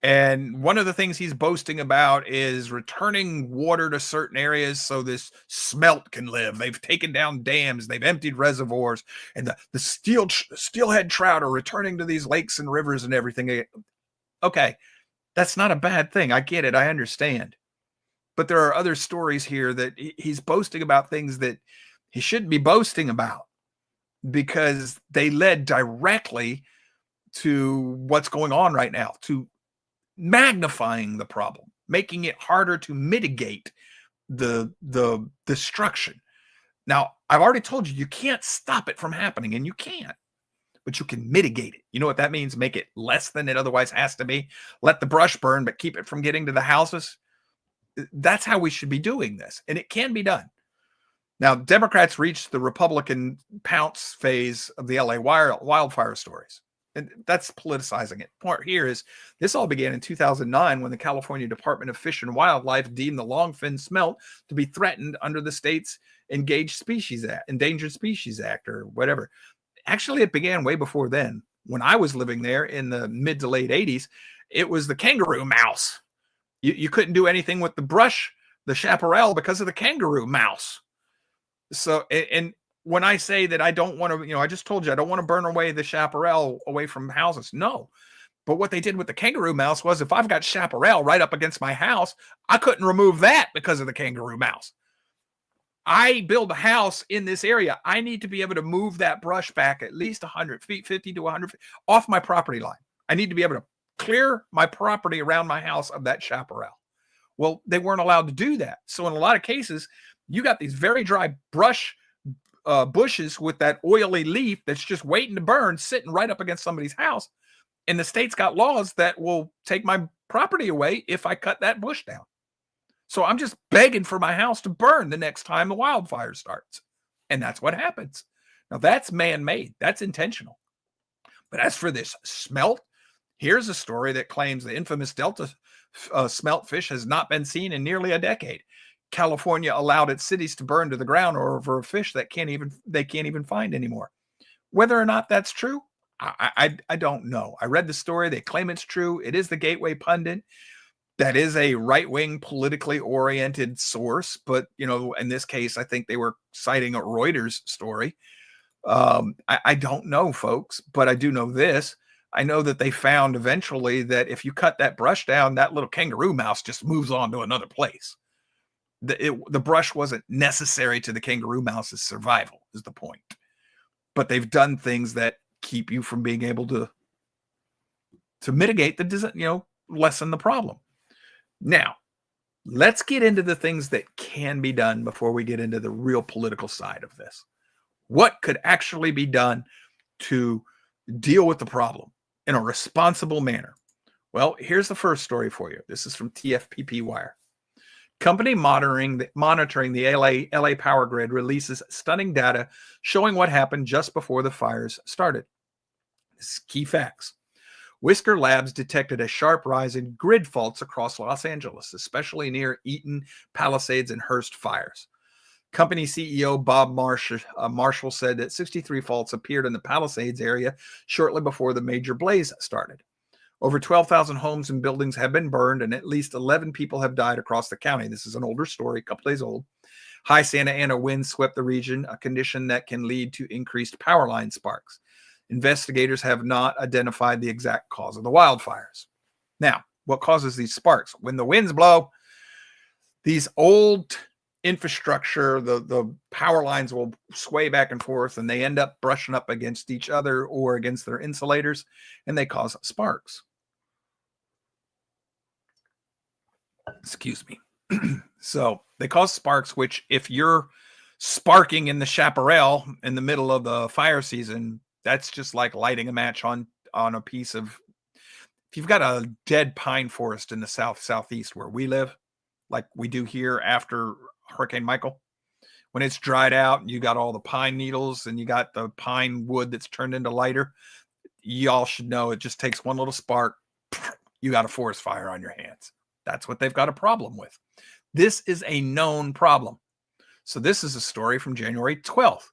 And one of the things he's boasting about is returning water to certain areas so this smelt can live. They've taken down dams, they've emptied reservoirs, and the steelhead trout are returning to these lakes and rivers and everything. Okay, that's not a bad thing. I get it. I understand. But there are other stories here that he's boasting about things that he shouldn't be boasting about, because they led directly to what's going on right now, to magnifying the problem, making it harder to mitigate the destruction. Now, I've already told you, you can't stop it from happening, and you can't, but you can mitigate it. You know what that means? Make it less than it otherwise has to be. Let the brush burn, but keep it from getting to the houses. That's how we should be doing this, and it can be done. Now, Democrats reached the Republican pounce phase of the LA wildfire stories. And that's politicizing it. Part here is this all began in 2009 when the California Department of Fish and Wildlife deemed the longfin smelt to be threatened under the state's Endangered Species Act, or whatever. Actually, it began way before then. When I was living there in the mid to late 80s, it was the kangaroo mouse. You couldn't do anything with the brush, the chaparral, because of the kangaroo mouse. So, and when I say that I don't want to, I just told you I don't want to burn away the chaparral away from houses. No. But what they did with the kangaroo mouse was, if I've got chaparral right up against my house, I couldn't remove that because of the kangaroo mouse. I build a house in this area. I need to be able to move that brush back at least 100 feet, 50 to 100 feet off my property line. I need to be able to clear my property around my house of that chaparral. Well, they weren't allowed to do that. So in a lot of cases, you got these very dry brush bushes with that oily leaf that's just waiting to burn, sitting right up against somebody's house. And the state's got laws that will take my property away if I cut that bush down. So I'm just begging for my house to burn the next time the wildfire starts. And that's what happens. Now, that's man-made. That's intentional. But as for this smelt, here's a story that claims the infamous Delta smelt fish has not been seen in nearly a decade. California allowed its cities to burn to the ground over a fish that they can't even find anymore. Whether or not that's true, I don't know. I read the story. They claim it's true. It is the Gateway Pundit. That is a right-wing, politically oriented source. But, in this case, I think they were citing a Reuters story. I don't know, folks, but I do know this. I know that they found eventually that if you cut that brush down, that little kangaroo mouse just moves on to another place. The brush wasn't necessary to the kangaroo mouse's survival, is the point. But they've done things that keep you from being able to mitigate lessen the problem. Now, let's get into the things that can be done before we get into the real political side of this. What could actually be done to deal with the problem in a responsible manner? Well, here's the first story for you. This is from TFPP Wire. Company monitoring the LA power grid releases stunning data showing what happened just before the fires started. This is key facts. Whisker Labs detected a sharp rise in grid faults across Los Angeles, especially near Eaton, Palisades, and Hearst fires. Company CEO Bob Marshall said that 63 faults appeared in the Palisades area shortly before the major blaze started. Over 12,000 homes and buildings have been burned, and at least 11 people have died across the county. This is an older story, a couple days old. High Santa Ana winds swept the region, a condition that can lead to increased power line sparks. Investigators have not identified the exact cause of the wildfires. Now, what causes these sparks? When the winds blow, these old infrastructure, the power lines will sway back and forth, and they end up brushing up against each other or against their insulators, and they cause sparks. Excuse me. So they cause sparks, which if you're sparking in the chaparral in the middle of the fire season, that's just like lighting a match on a piece of, if you've got a dead pine forest in the southeast where we live, like we do here after Hurricane Michael, when it's dried out and you got all the pine needles and you got the pine wood that's turned into lighter, y'all should know it just takes one little spark. You got a forest fire on your hands. That's what they've got a problem with. This is a known problem. So this is a story from January 12th.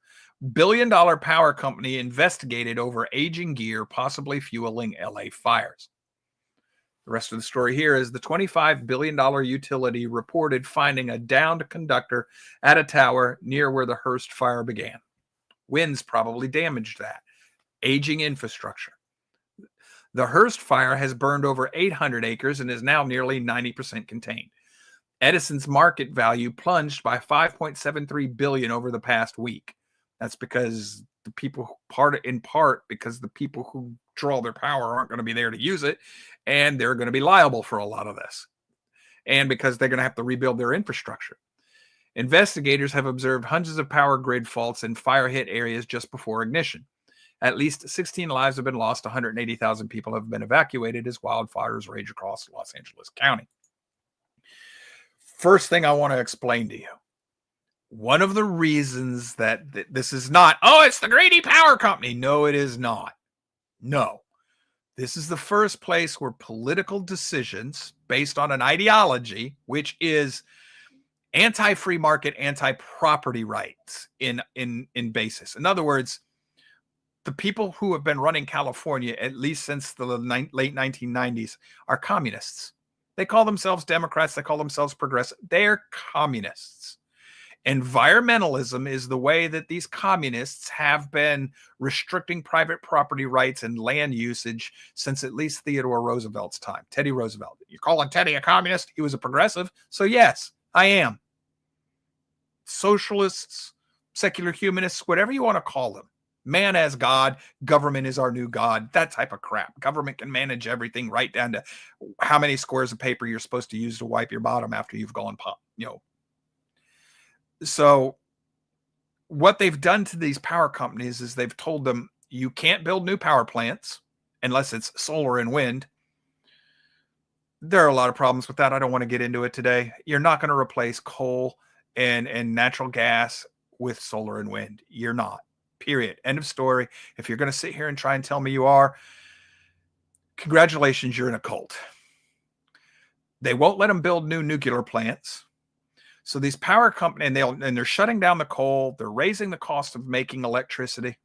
Billion-dollar power company investigated over aging gear, possibly fueling LA fires. The rest of the story here is the $25 billion utility reported finding a downed conductor at a tower near where the Hearst fire began. Winds probably damaged that. Aging infrastructure. The Hearst fire has burned over 800 acres and is now nearly 90% contained. Edison's market value plunged by $5.73 billion over the past week. That's because the people, in part because the people who draw their power aren't going to be there to use it, and they're going to be liable for a lot of this, and because they're going to have to rebuild their infrastructure. Investigators have observed hundreds of power grid faults in fire-hit areas just before ignition. At least 16 lives have been lost. 180,000 people have been evacuated as wildfires rage across Los Angeles County. First thing I want to explain to you. One of the reasons that this is not, oh, it's the greedy power company. No, it is not. No. This is the first place where political decisions based on an ideology, which is anti-free market, anti-property rights in basis. In other words, the people who have been running California, at least since the late 1990s, are communists. They call themselves Democrats. They call themselves progressive. They're communists. Environmentalism is the way that these communists have been restricting private property rights and land usage since at least Theodore Roosevelt's time. Teddy Roosevelt. You're calling Teddy a communist? He was a progressive. So yes, I am. Socialists, secular humanists, whatever you want to call them. Man as God, government is our new God, that type of crap. Government can manage everything right down to how many squares of paper you're supposed to use to wipe your bottom after you've gone pop, So what they've done to these power companies is they've told them you can't build new power plants unless it's solar and wind. There are a lot of problems with that. I don't want to get into it today. You're not going to replace coal and natural gas with solar and wind. You're not. Period. End of story. If you're going to sit here and try and tell me you are, congratulations, you're in a cult. They won't let them build new nuclear plants. So these power companies, and they're shutting down the coal. They're raising the cost of making electricity.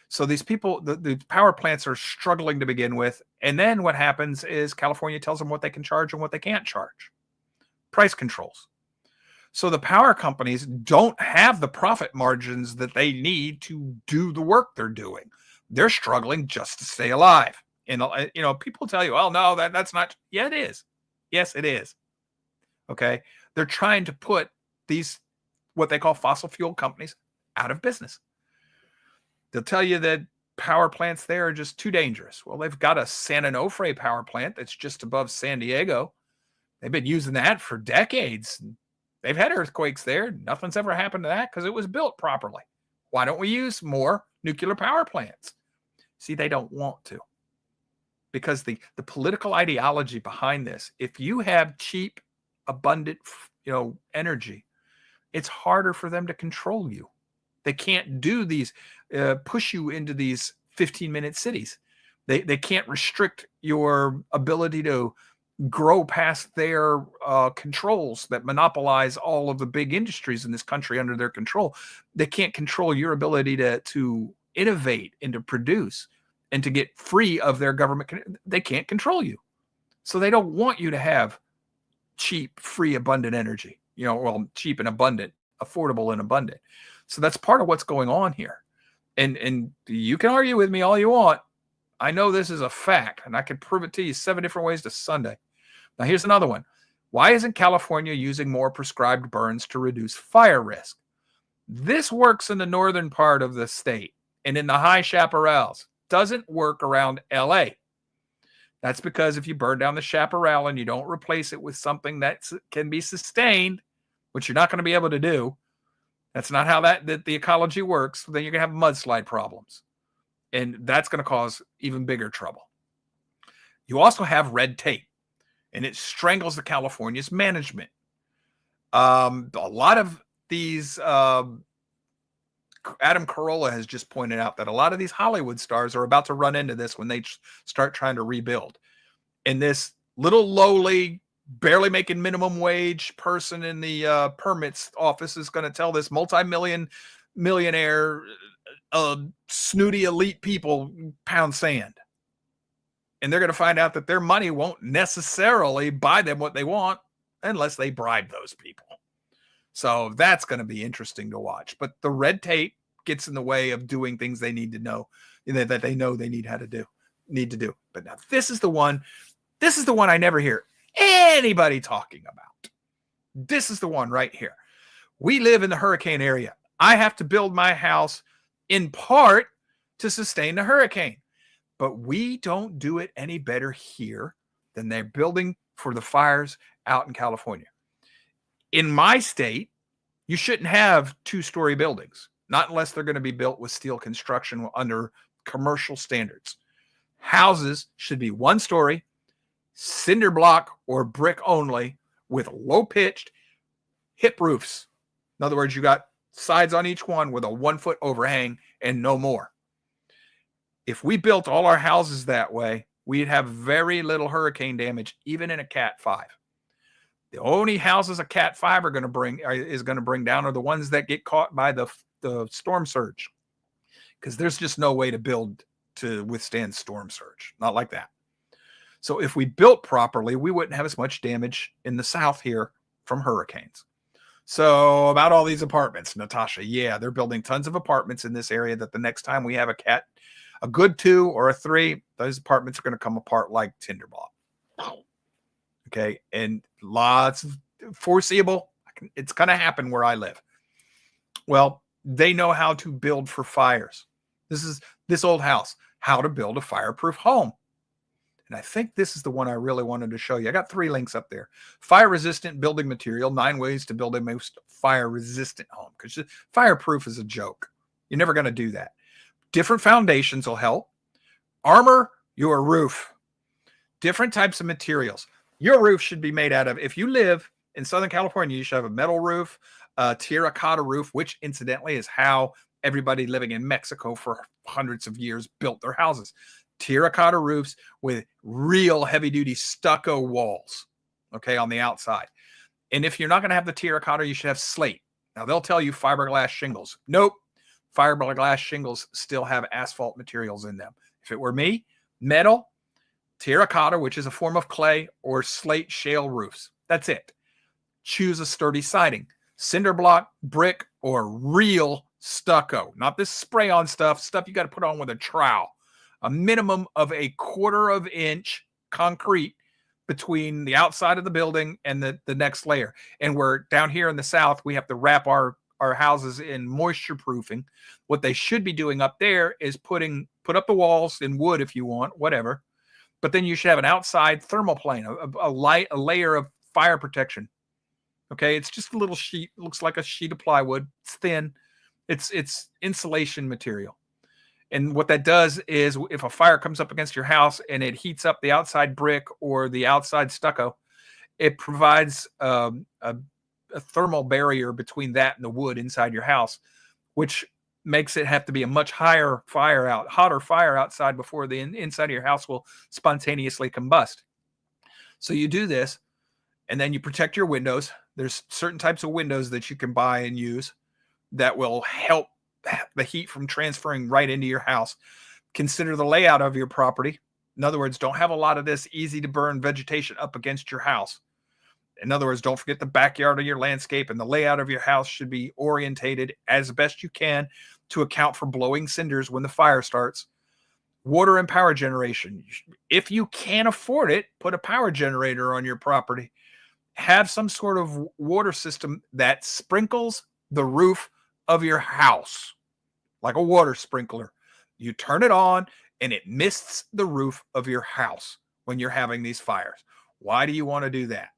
So these people, the power plants are struggling to begin with. And then what happens is California tells them what they can charge and what they can't charge. Price controls. So the power companies don't have the profit margins that they need to do the work they're doing. They're struggling just to stay alive. And, people tell you, oh, no, that's not. Yeah, it is. Yes, it is. Okay. They're trying to put these, what they call fossil fuel companies, out of business. They'll tell you that power plants there are just too dangerous. Well, they've got a San Onofre power plant that's just above San Diego. They've been using that for decades. They've had earthquakes there. Nothing's ever happened to that because it was built properly. Why don't we use more nuclear power plants? See, they don't want to. Because the political ideology behind this, if you have cheap, abundant, energy, it's harder for them to control you. They can't do these, push you into these 15-minute cities. They can't restrict your ability to grow past their controls that monopolize all of the big industries in this country under their control. They can't control your ability to innovate and to produce. and to get free of their government. They can't control you. So they don't want you to have cheap, free, abundant energy. Cheap and abundant, affordable and abundant. So that's part of what's going on here. And you can argue with me all you want. I know this is a fact, and I can prove it to you 7 different ways to Sunday. Now, here's another one. Why isn't California using more prescribed burns to reduce fire risk? This works in the northern part of the state and in the high chaparrals. Doesn't work around LA. That's because if you burn down the chaparral and you don't replace it with something that can be sustained, which you're not going to be able to do, that's not how that the ecology works, then you're going to have mudslide problems. And that's going to cause even bigger trouble. You also have red tape, and it strangles the California's management. A lot of these, Adam Carolla has just pointed out that a lot of these Hollywood stars are about to run into this when they start trying to rebuild. And this little lowly, barely making minimum wage person in the permits office is going to tell this millionaire, snooty elite people pound sand. And they're going to find out that their money won't necessarily buy them what they want unless they bribe those people. So that's going to be interesting to watch. But the red tape gets in the way of doing things they need to know, that they know they need to do. But now this is the one I never hear anybody talking about. This is the one right here. We live in the hurricane area. I have to build my house in part to sustain the hurricane. But we don't do it any better here than they're building for the fires out in California. In my state, you shouldn't have 2-story buildings, not unless they're going to be built with steel construction under commercial standards. Houses should be 1-story, cinder block or brick only, with low-pitched hip roofs. In other words, you got sides on each one with a 1-foot overhang and no more. If we built all our houses that way, we'd have very little hurricane damage, even in a Cat 5. The only houses a Cat 5 is going to bring down are the ones that get caught by the storm surge, because there's just no way to build to withstand storm surge. Not like that. So if we built properly, we wouldn't have as much damage in the South here from hurricanes. So about all these apartments, Natasha, yeah, they're building tons of apartments in this area that the next time we have a good 2 or a 3, those apartments are going to come apart like tinder block. Okay. And lots of foreseeable. It's going to happen where I live. Well, they know how to build for fires. This is this old house, how to build a fireproof home. And I think this is the one I really wanted to show you. I got 3 links up there. Fire resistant building material, 9 ways to build a most fire resistant home. Because fireproof is a joke. You're never going to do that. Different foundations will help. Armor your roof. Different types of materials. Your roof should be made out of, if you live in Southern California, you should have a metal roof, a terracotta roof, which incidentally is how everybody living in Mexico for hundreds of years built their houses. Terracotta roofs with real heavy-duty stucco walls, okay, on the outside. And if you're not going to have the terracotta, you should have slate. Now, they'll tell you fiberglass shingles. Nope. Fiberglass shingles still have asphalt materials in them. If it were me, metal, terracotta, which is a form of clay, or slate shale roofs. That's it. Choose a sturdy siding. Cinder block, brick, or real stucco. Not this spray-on stuff you got to put on with a trowel. A minimum of a 1/4 inch concrete between the outside of the building and the next layer. And we're down here in the South, we have to wrap our houses in moisture proofing. What they should be doing up there is put up the walls in wood if you want, whatever. But then you should have an outside thermoplane, a layer of fire protection. Okay, it's just a little sheet. It looks like a sheet of plywood. It's thin. It's insulation material. And what that does is if a fire comes up against your house and it heats up the outside brick or the outside stucco, it provides a thermal barrier between that and the wood inside your house, which makes it have to be a much hotter fire outside before the inside of your house will spontaneously combust. So you do this, and then you protect your windows. There's certain types of windows that you can buy and use that will help the heat from transferring right into your house. Consider the layout of your property. In other words, don't have a lot of this easy to burn vegetation up against your house. In other words, don't forget the backyard of your landscape, and the layout of your house should be orientated as best you can to account for blowing cinders when the fire starts. Water and power generation. If you can't afford it, put a power generator on your property. Have some sort of water system that sprinkles the roof of your house, like a water sprinkler. You turn it on and it mists the roof of your house when you're having these fires. Why do you want to do that?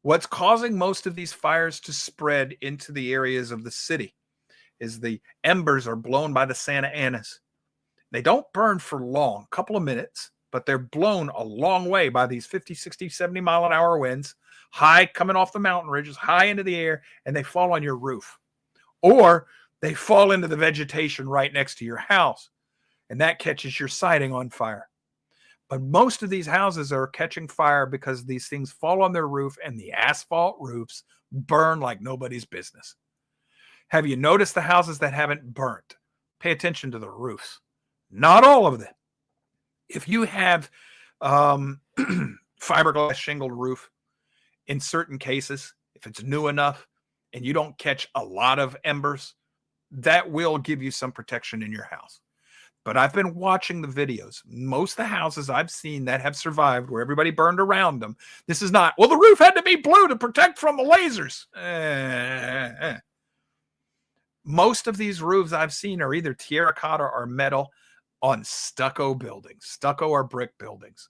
What's causing most of these fires to spread into the areas of the city is the embers are blown by the Santa Anas. They don't burn for long, a couple of minutes, but they're blown a long way by these 50, 60, 70 mile an hour winds, high coming off the mountain ridges, high into the air, and they fall on your roof. Or they fall into the vegetation right next to your house, and that catches your siding on fire. But most of these houses are catching fire because these things fall on their roof, and the asphalt roofs burn like nobody's business. Have you noticed the houses that haven't burnt? Pay attention to the roofs. Not all of them. If you have fiberglass shingled roof, in certain cases, if it's new enough and you don't catch a lot of embers, that will give you some protection in your house. But I've been watching the videos. Most of the houses I've seen that have survived where everybody burned around them, this is not, well, the roof had to be blue to protect from the lasers. Most of these roofs I've seen are either terracotta or metal on stucco buildings, stucco or brick buildings.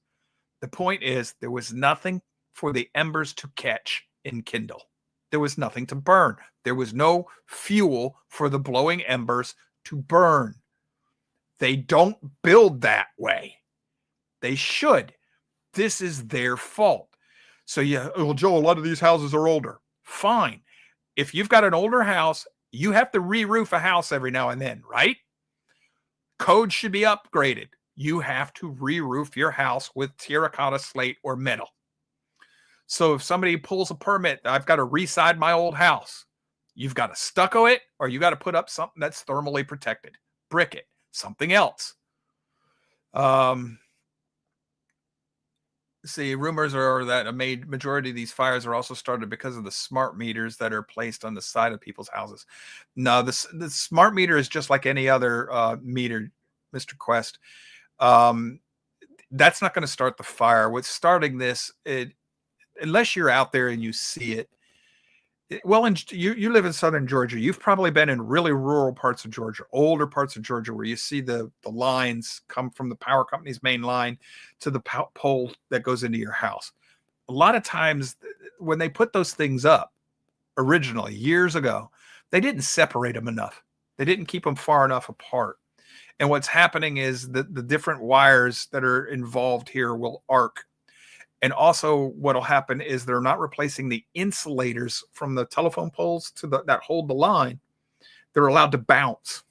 The point is, there was nothing for the embers to catch and kindle. There was nothing to burn. There was no fuel for the blowing embers to burn. They don't build that way. They should. This is their fault. So yeah, well, Joe, a lot of these houses are older. Fine. If you've got an older house, you have to re-roof a house every now and then, right? Code should be upgraded. You have to re-roof your house with terracotta, slate, or metal. So if somebody pulls a permit, I've got to reside my old house. You've got to stucco it, or you got to put up something that's thermally protected. Brick it. Something else. See, rumors are that a majority of these fires are also started because of the smart meters that are placed on the side of people's houses. No, the smart meter is just like any other meter, Mr. Quest. That's not going to start the fire. What's starting this, unless you're out there and you see it, well, you live in southern Georgia. You've probably been in really rural parts of Georgia, older parts of Georgia, where you see the lines come from the power company's main line to the pole that goes into your house. A lot of times when they put those things up originally, years ago, they didn't separate them enough. They didn't keep them far enough apart. And what's happening is that the different wires that are involved here will arc. And also what'll happen is they're not replacing the insulators from the telephone poles to that hold the line. They're allowed to bounce.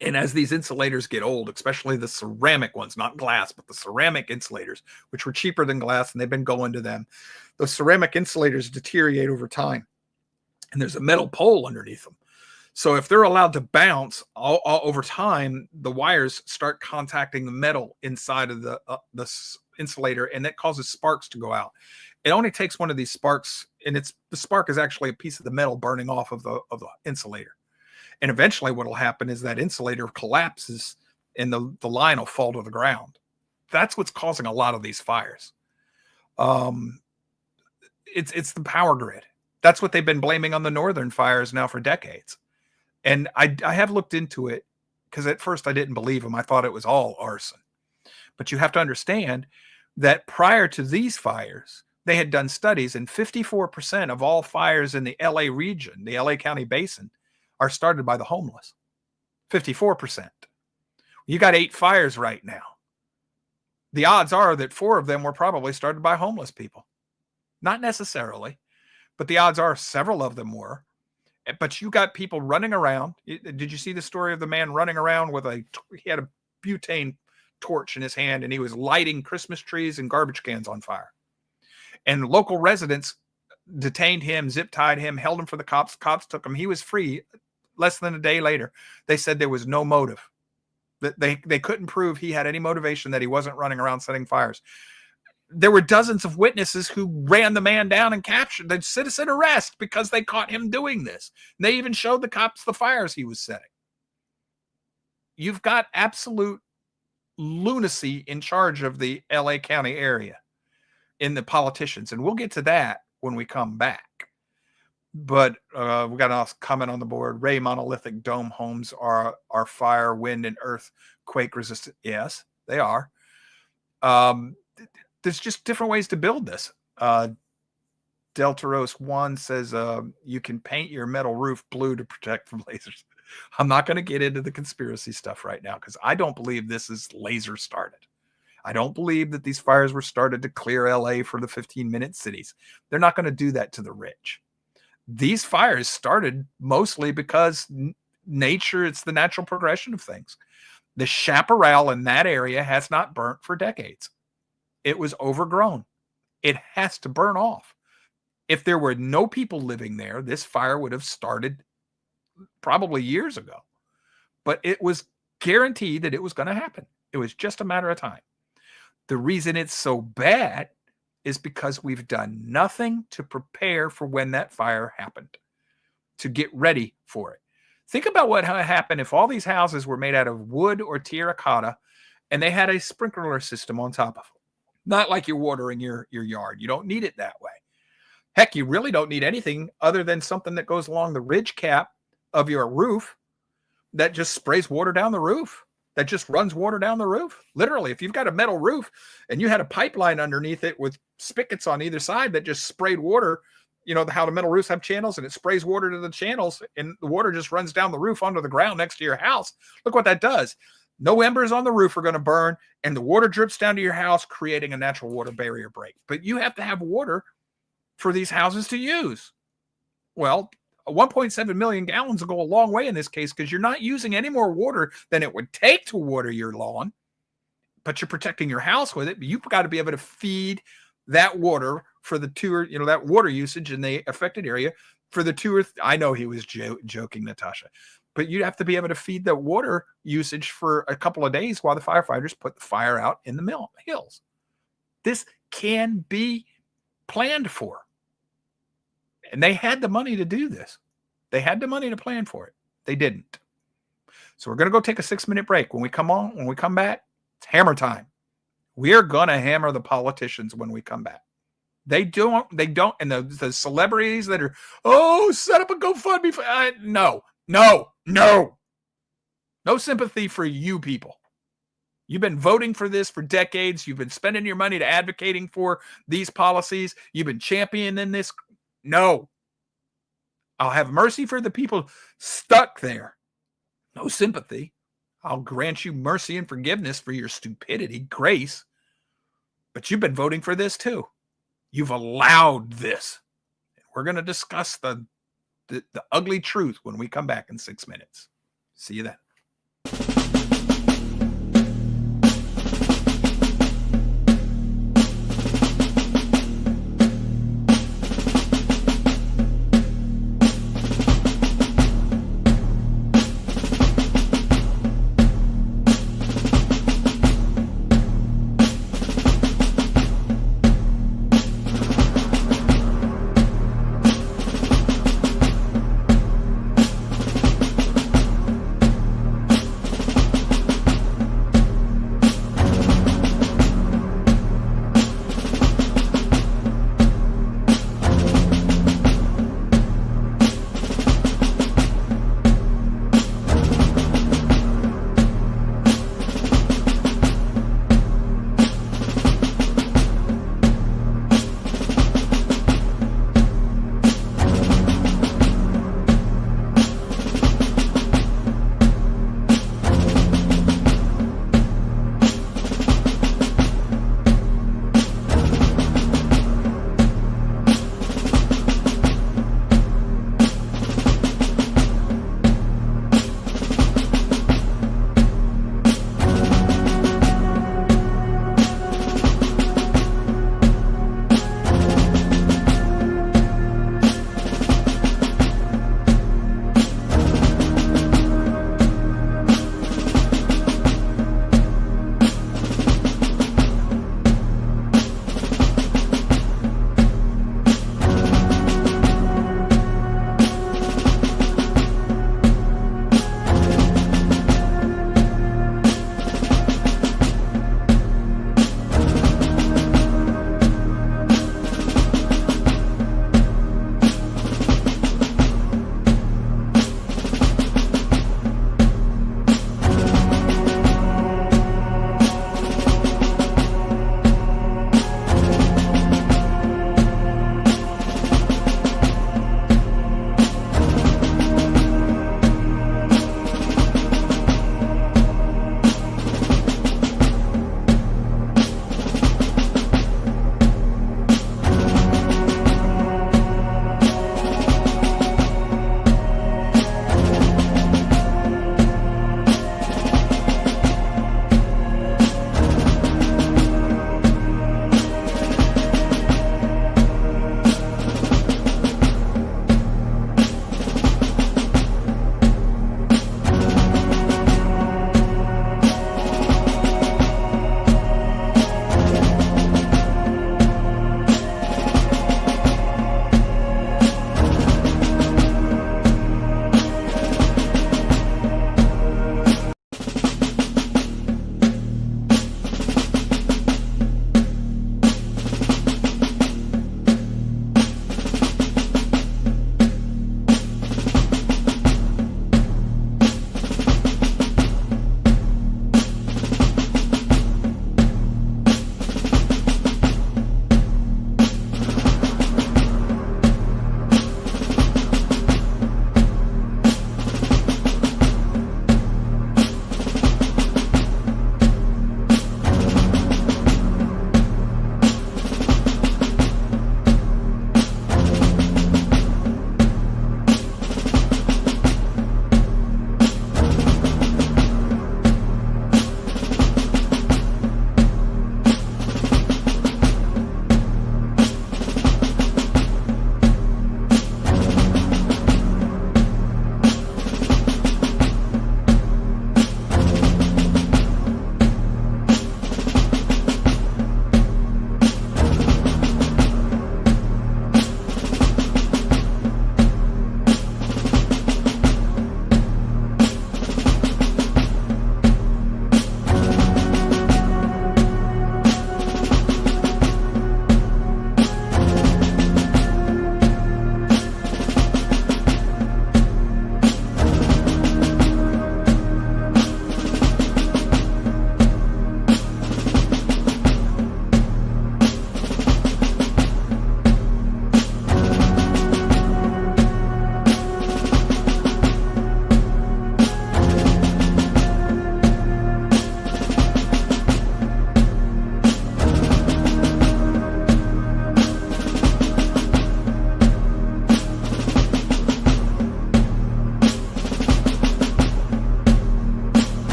And as these insulators get old, especially the ceramic ones, not glass, but the ceramic insulators, which were cheaper than glass, and they've been going to them, those ceramic insulators deteriorate over time. And there's a metal pole underneath them. So if they're allowed to bounce all over time, the wires start contacting the metal inside of the insulator, and that causes sparks to go out. It only takes one of these sparks, and the spark is actually a piece of the metal burning off of the insulator. And eventually what will happen is that insulator collapses and the line will fall to the ground. That's what's causing a lot of these fires. It's the power grid. That's what they've been blaming on the northern fires now for decades. And I have looked into it, because at first I didn't believe them. I thought it was all arson. But you have to understand that prior to these fires, they had done studies, and 54% of all fires in the LA region, the LA County basin, are started by the homeless. 54%. You got 8 fires right now. The odds are that 4 of them were probably started by homeless people. Not necessarily, but the odds are several of them were. But you got people running around. Did you see the story of the man running around with he had a butane torch in his hand, and he was lighting Christmas trees and garbage cans on fire? And local residents detained him, zip tied him, held him for the cops. Cops took him. He was free less than a day later. They said there was no motive. They couldn't prove he had any motivation, that he wasn't running around setting fires. There were dozens of witnesses who ran the man down and captured the citizen arrest because they caught him doing this. And they even showed the cops the fires he was setting. You've got absolute lunacy in charge of the LA County area in the politicians. And we'll get to that when we come back. But we got a comment on the board. Ray monolithic dome homes are fire, wind, and earthquake resistant. Yes, they are. There's just different ways to build this. Deltaros 1 says you can paint your metal roof blue to protect from lasers. I'm not going to get into the conspiracy stuff right now because I don't believe this is laser started. I don't believe that these fires were started to clear LA for the 15-minute cities. They're not going to do that to the rich. These fires started mostly because nature, it's the natural progression of things. The chaparral in that area has not burnt for decades. It was overgrown. It has to burn off. If there were no people living there, this fire would have started probably years ago. But it was guaranteed that it was going to happen. It was just a matter of time. The reason it's so bad is because we've done nothing to prepare for when that fire happened, to get ready for it. Think about what would happen if all these houses were made out of wood or terracotta and they had a sprinkler system on top of them. Not like you're watering your yard. You don't need it that way. Heck, you really don't need anything other than something that goes along the ridge cap of your roof that just sprays water down the roof, that just runs water down the roof. Literally, if you've got a metal roof and you had a pipeline underneath it with spigots on either side that just sprayed water, you know how the metal roofs have channels and it sprays water to the channels and the water just runs down the roof onto the ground next to your house. Look what that does. No embers on the roof are going to burn and the water drips down to your house, creating a natural water barrier break. But you have to have water for these houses to use. Well, 1.7 million gallons will go a long way in this case because you're not using any more water than it would take to water your lawn, but you're protecting your house with it. But you've got to be able to feed that water for the that water usage in the affected area for the I know he was joking, Natasha, but you'd have to be able to feed the water usage for a couple of days while the firefighters put the fire out in the hills. This can be planned for. And they had the money to do this. They had the money to plan for it. They didn't. So we're going to go take a 6-minute break. When we come back, it's hammer time. We are going to hammer the politicians when we come back. They don't, and the celebrities that are, set up a GoFundMe. No sympathy for you people. You've been voting for this for decades. You've been spending your money to advocating for these policies. You've been championing this. No. I'll have mercy for the people stuck there. No sympathy. I'll grant you mercy and forgiveness for your stupidity, grace. But you've been voting for this too. You've allowed this. We're going to discuss the ugly truth when we come back in 6 minutes. See you then.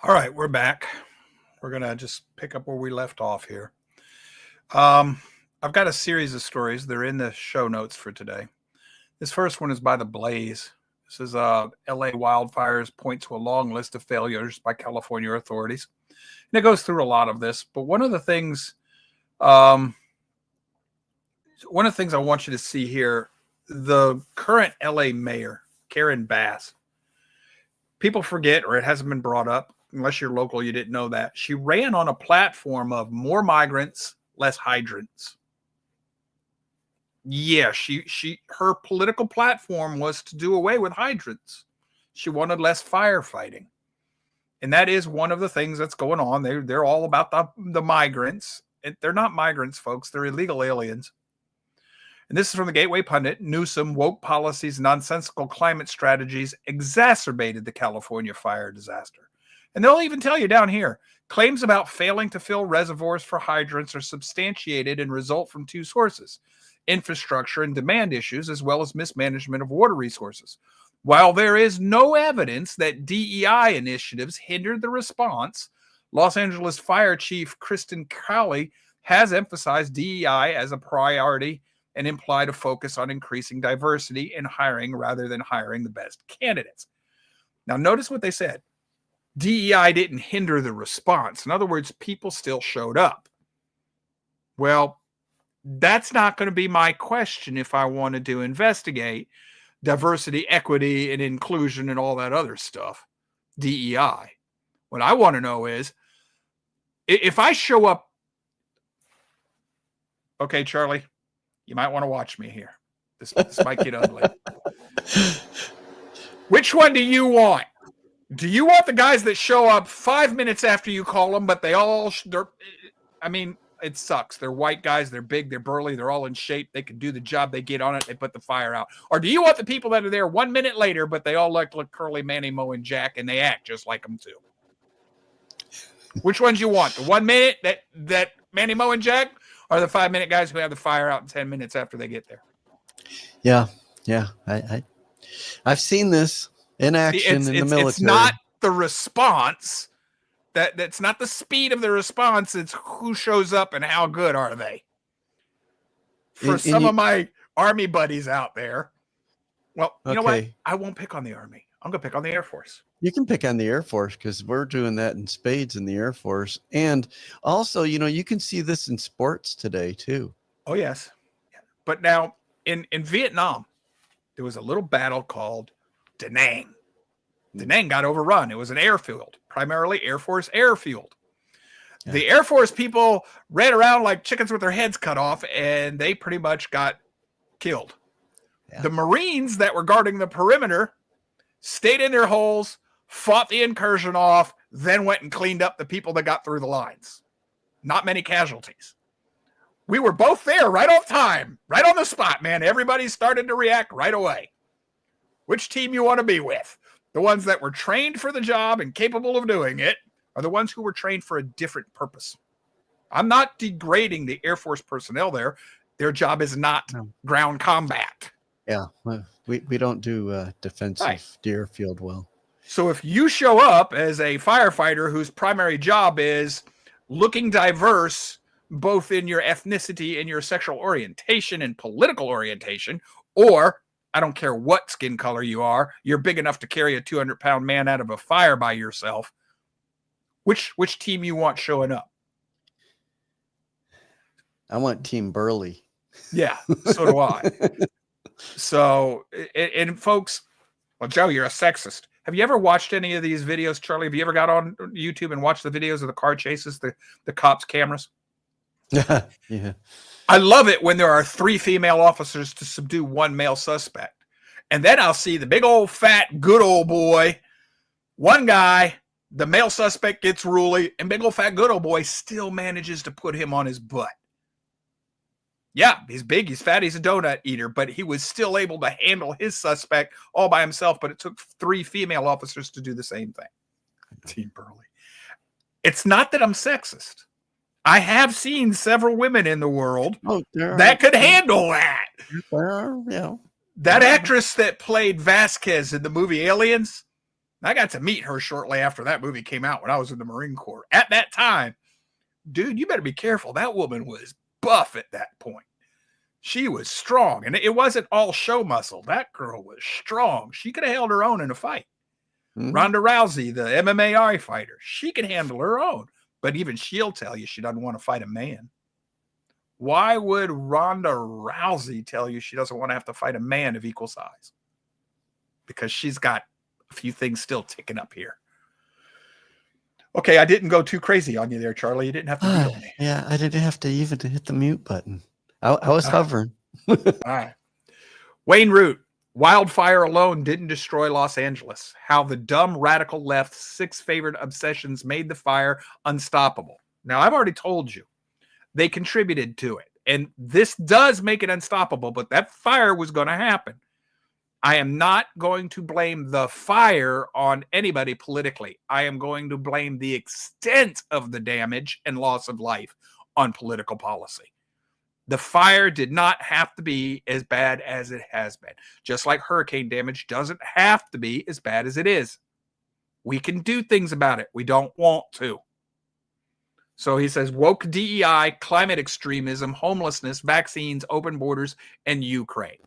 All right, we're back. We're going to just pick up where we left off here. I've got a series of stories. They're in the show notes for today. This first one is by The Blaze. This is LA wildfires point to a long list of failures by California authorities. And it goes through a lot of this, but one of the things I want you to see here, the current LA mayor, Karen Bass, people forget, or it hasn't been brought up, unless you're local, you didn't know that. She ran on a platform of more migrants, less hydrants. Yeah, her political platform was to do away with hydrants. She wanted less firefighting. And that is one of the things that's going on. They're all about the migrants. They're not migrants, folks. They're illegal aliens. And this is from the Gateway Pundit. Newsom, woke policies, nonsensical climate strategies exacerbated the California fire disaster. And they'll even tell you down here, claims about failing to fill reservoirs for hydrants are substantiated and result from two sources: infrastructure and demand issues, as well as mismanagement of water resources. While there is no evidence that DEI initiatives hindered the response, Los Angeles Fire Chief Kristen Crowley has emphasized DEI as a priority and implied a focus on increasing diversity in hiring rather than hiring the best candidates. Now, notice what they said. DEI didn't hinder the response. In other words, people still showed up. Well, that's not going to be my question if I wanted to investigate diversity, equity, and inclusion and all that other stuff. DEI. What I want to know is, if I show up, okay, Charlie, you might want to watch me here. This might get ugly. Which one do you want? Do you want the guys that show up 5 minutes after you call them, but it sucks. They're white guys. They're big. They're burly. They're all in shape. They can do the job. They get on it. They put the fire out. Or do you want the people that are there 1 minute later, but they all look Curly, Manny, Mo, and Jack, and they act just like them too? Which ones you want? The 1 minute that Manny, Mo, and Jack, or the 5 minute guys who have the fire out in 10 minutes after they get there? Yeah. I've seen this in action in the military. It's not the response. That's not the speed of the response. It's who shows up and how good are they. For some of my Army buddies out there, well, you know what? I won't pick on the Army. I'm going to pick on the Air Force. You can pick on the Air Force because we're doing that in spades in the Air Force. And also, you can see this in sports today too. Oh, yes. But now in Vietnam, there was a little battle called Da Nang. Da Nang got overrun. It was an airfield, primarily Air Force airfield. Yeah. The Air Force people ran around like chickens with their heads cut off, and they pretty much got killed. Yeah. The Marines that were guarding the perimeter stayed in their holes, fought the incursion off, then went and cleaned up the people that got through the lines. Not many casualties. We were both there right on time, right on the spot, man. Everybody started to react right away. Which team you want to be with? The ones that were trained for the job and capable of doing it, or the ones who were trained for a different purpose? I'm not degrading the Air Force personnel there. Their job is not ground combat. Yeah, we don't do defensive deer field well. So if you show up as a firefighter whose primary job is looking diverse, both in your ethnicity and your sexual orientation and political orientation, or I don't care what skin color you are, you're big enough to carry a 200-pound man out of a fire by yourself, which team you want showing up? I want Team Burley. Yeah, so do I. So, and folks, well, Joe, you're a sexist. Have you ever watched any of these videos, Charlie? Have you ever got on YouTube and watched the videos of the car chases, the cops' cameras? Yeah. I love it when there are 3 female officers to subdue 1 male suspect. And then I'll see the big old fat good old boy, one guy, the male suspect gets ruly, and big old fat good old boy still manages to put him on his butt. Yeah, he's big, he's fat, he's a donut eater, but he was still able to handle his suspect all by himself, but it took 3 female officers to do the same thing. Team Burley. It's not that I'm sexist. I have seen several women in the world that could handle that. Well, yeah. That actress that played Vasquez in the movie Aliens, I got to meet her shortly after that movie came out when I was in the Marine Corps. At that time, dude, you better be careful. That woman was buff at that point. She was strong, and it wasn't all show muscle. That girl was strong. She could have held her own in a fight. Mhm. Ronda Rousey, the MMA fighter, she can handle her own, but even she'll tell you she doesn't want to fight a man. Why would Ronda Rousey tell you she doesn't want to have to fight a man of equal size? Because she's got a few things still ticking up here. Okay, I didn't go too crazy on you there, Charlie. You didn't have to deal with me. Yeah, I didn't have to even hit the mute button. I was hovering. All right. Wayne Root, wildfire alone didn't destroy Los Angeles. How the dumb radical left's 6 favorite obsessions made the fire unstoppable. Now, I've already told you they contributed to it. And this does make it unstoppable, but that fire was going to happen. I am not going to blame the fire on anybody politically. I am going to blame the extent of the damage and loss of life on political policy. The fire did not have to be as bad as it has been. Just like hurricane damage doesn't have to be as bad as it is. We can do things about it. We don't want to. So he says woke DEI, climate extremism, homelessness, vaccines, open borders, and Ukraine.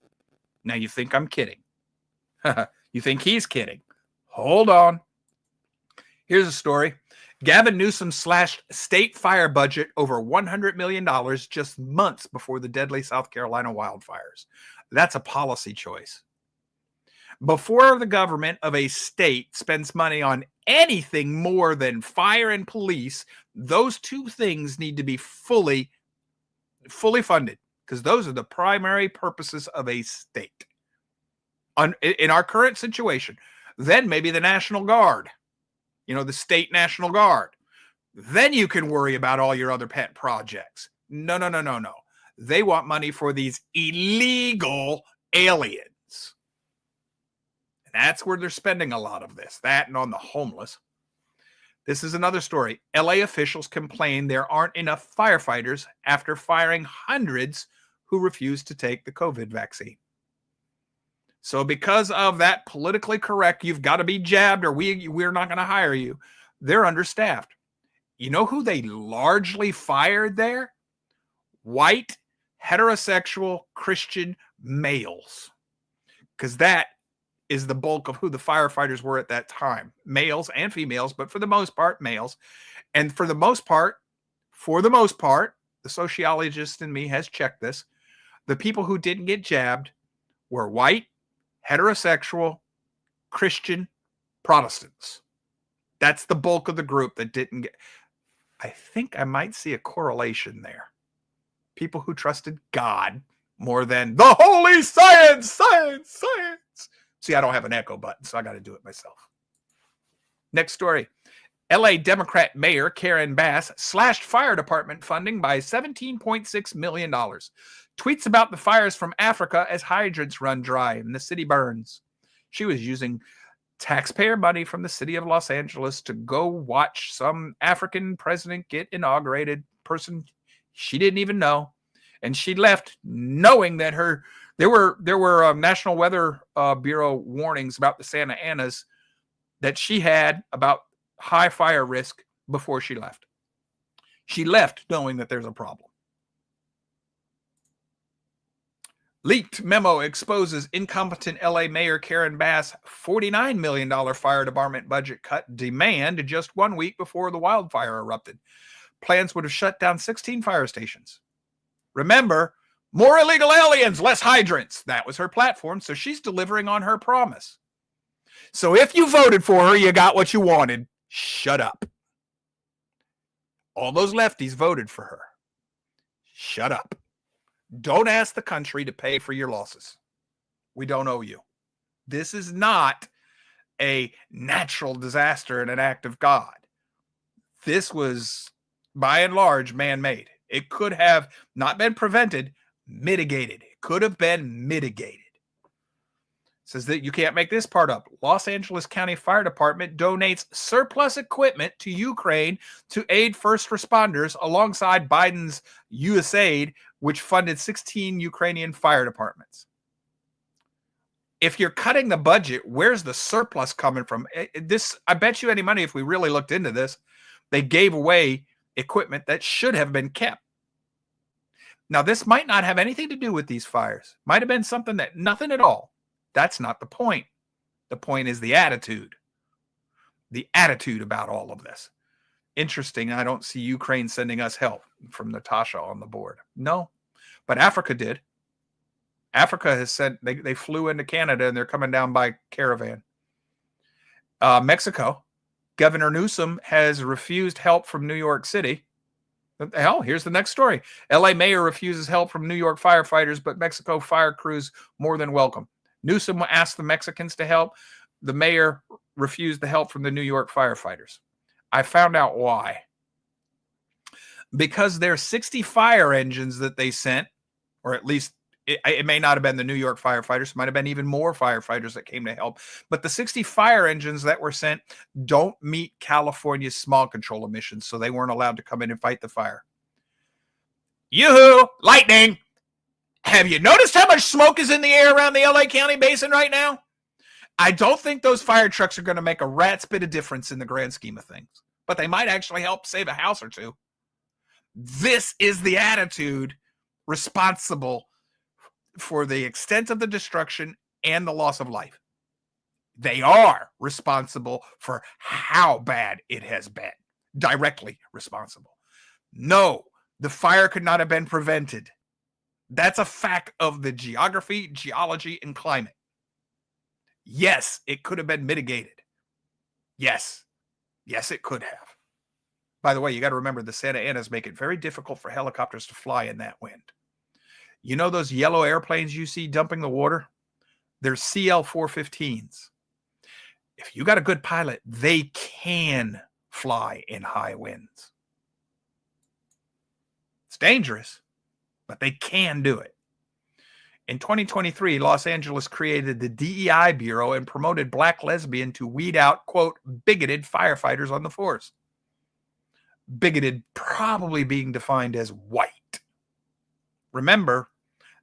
Now you think I'm kidding. You think he's kidding. Hold on. Here's a story. Gavin Newsom slashed state fire budget over $100 million just months before the deadly South Carolina wildfires. That's a policy choice. Before the government of a state spends money on anything more than fire and police, those two things need to be fully funded, because those are the primary purposes of a state. In our current situation, then maybe the National Guard, the state National Guard. Then you can worry about all your other pet projects. No. They want money for these illegal aliens. And that's where they're spending a lot of this, that and on the homeless. This is another story. LA officials complain there aren't enough firefighters after firing hundreds who refused to take the COVID vaccine. So because of that politically correct, you've got to be jabbed or we're not going to hire you, they're understaffed. You know who they largely fired there? White, heterosexual, Christian males. Because that is the bulk of who the firefighters were at that time. Males and females, but for the most part, males. And for the most part, the sociologist in me has checked this. The people who didn't get jabbed were white, heterosexual, Christian Protestants. That's the bulk of the group that didn't get. I think I might see a correlation there. People who trusted God more than the holy science. See, I don't have an echo button, so I got to do it myself. Next story. LA Democrat Mayor Karen Bass slashed fire department funding by $17.6 million. Tweets about the fires from Africa as hydrants run dry and the city burns. She was using taxpayer money from the city of Los Angeles to go watch some African president get inaugurated, person she didn't even know. And she left knowing that there were National Weather Bureau warnings about the Santa Anas that she had about high fire risk before she left. She left knowing that there's a problem. Leaked memo exposes incompetent LA Mayor Karen Bass $49 million fire department budget cut demand just 1 week before the wildfire erupted. Plans would have shut down 16 fire stations. Remember, more illegal aliens, less hydrants. That was her platform, so she's delivering on her promise. So if you voted for her, you got what you wanted. Shut up. All those lefties voted for her. Shut up. Don't ask the country to pay for your losses. We don't owe you. This is not a natural disaster and an act of God. This was, by and large, man-made. It could have not been prevented, mitigated. It could have been mitigated. It says that you can't make this part up. Los Angeles County Fire Department donates surplus equipment to Ukraine to aid first responders alongside Biden's USAID, which funded 16 Ukrainian fire departments. if you're cutting the budget, where's the surplus coming from? This, I bet you any money, if we really looked into this, they gave away equipment that should have been kept. Now, this might not have anything to do with these fires. Might have been something that nothing at all. That's not the point. The point is the attitude. The attitude about all of this. Interesting. I don't see Ukraine sending us help from Natasha on the board. No, but Africa did. Africa has sent, they flew into Canada and they're coming down by caravan. Mexico, Governor Newsom has refused help from New York City. Hell, here's the next story. LA mayor refuses help from New York firefighters, but Mexico fire crews more than welcome. Newsom asked the Mexicans to help. The mayor refused the help from the New York firefighters. I found out why. Because there's 60 fire engines that they sent, or at least it may not have been the New York firefighters. It might have been even more firefighters that came to help. But the 60 fire engines that were sent don't meet California's smog control emissions, so they weren't allowed to come in and fight the fire. Yoo-hoo! Lightning! Have you noticed how much smoke is in the air around the LA County Basin right now? I don't think those fire trucks are going to make a rat's bit of difference in the grand scheme of things, but they might actually help save a house or two. This is the attitude responsible for the extent of the destruction and the loss of life. They are responsible for how bad it has been, directly responsible. No, the fire could not have been prevented. That's a fact of the geography, geology, and climate. Yes, it could have been mitigated. Yes, it could have. By the way, you got to remember the Santa Anas make it very difficult for helicopters to fly in that wind. You know those yellow airplanes you see dumping the water? They're CL-415s. If you got a good pilot, they can fly in high winds. It's dangerous, but they can do it. In 2023, Los Angeles created the DEI Bureau and promoted Black lesbian to weed out, quote, bigoted firefighters on the force. Bigoted probably being defined as white. Remember,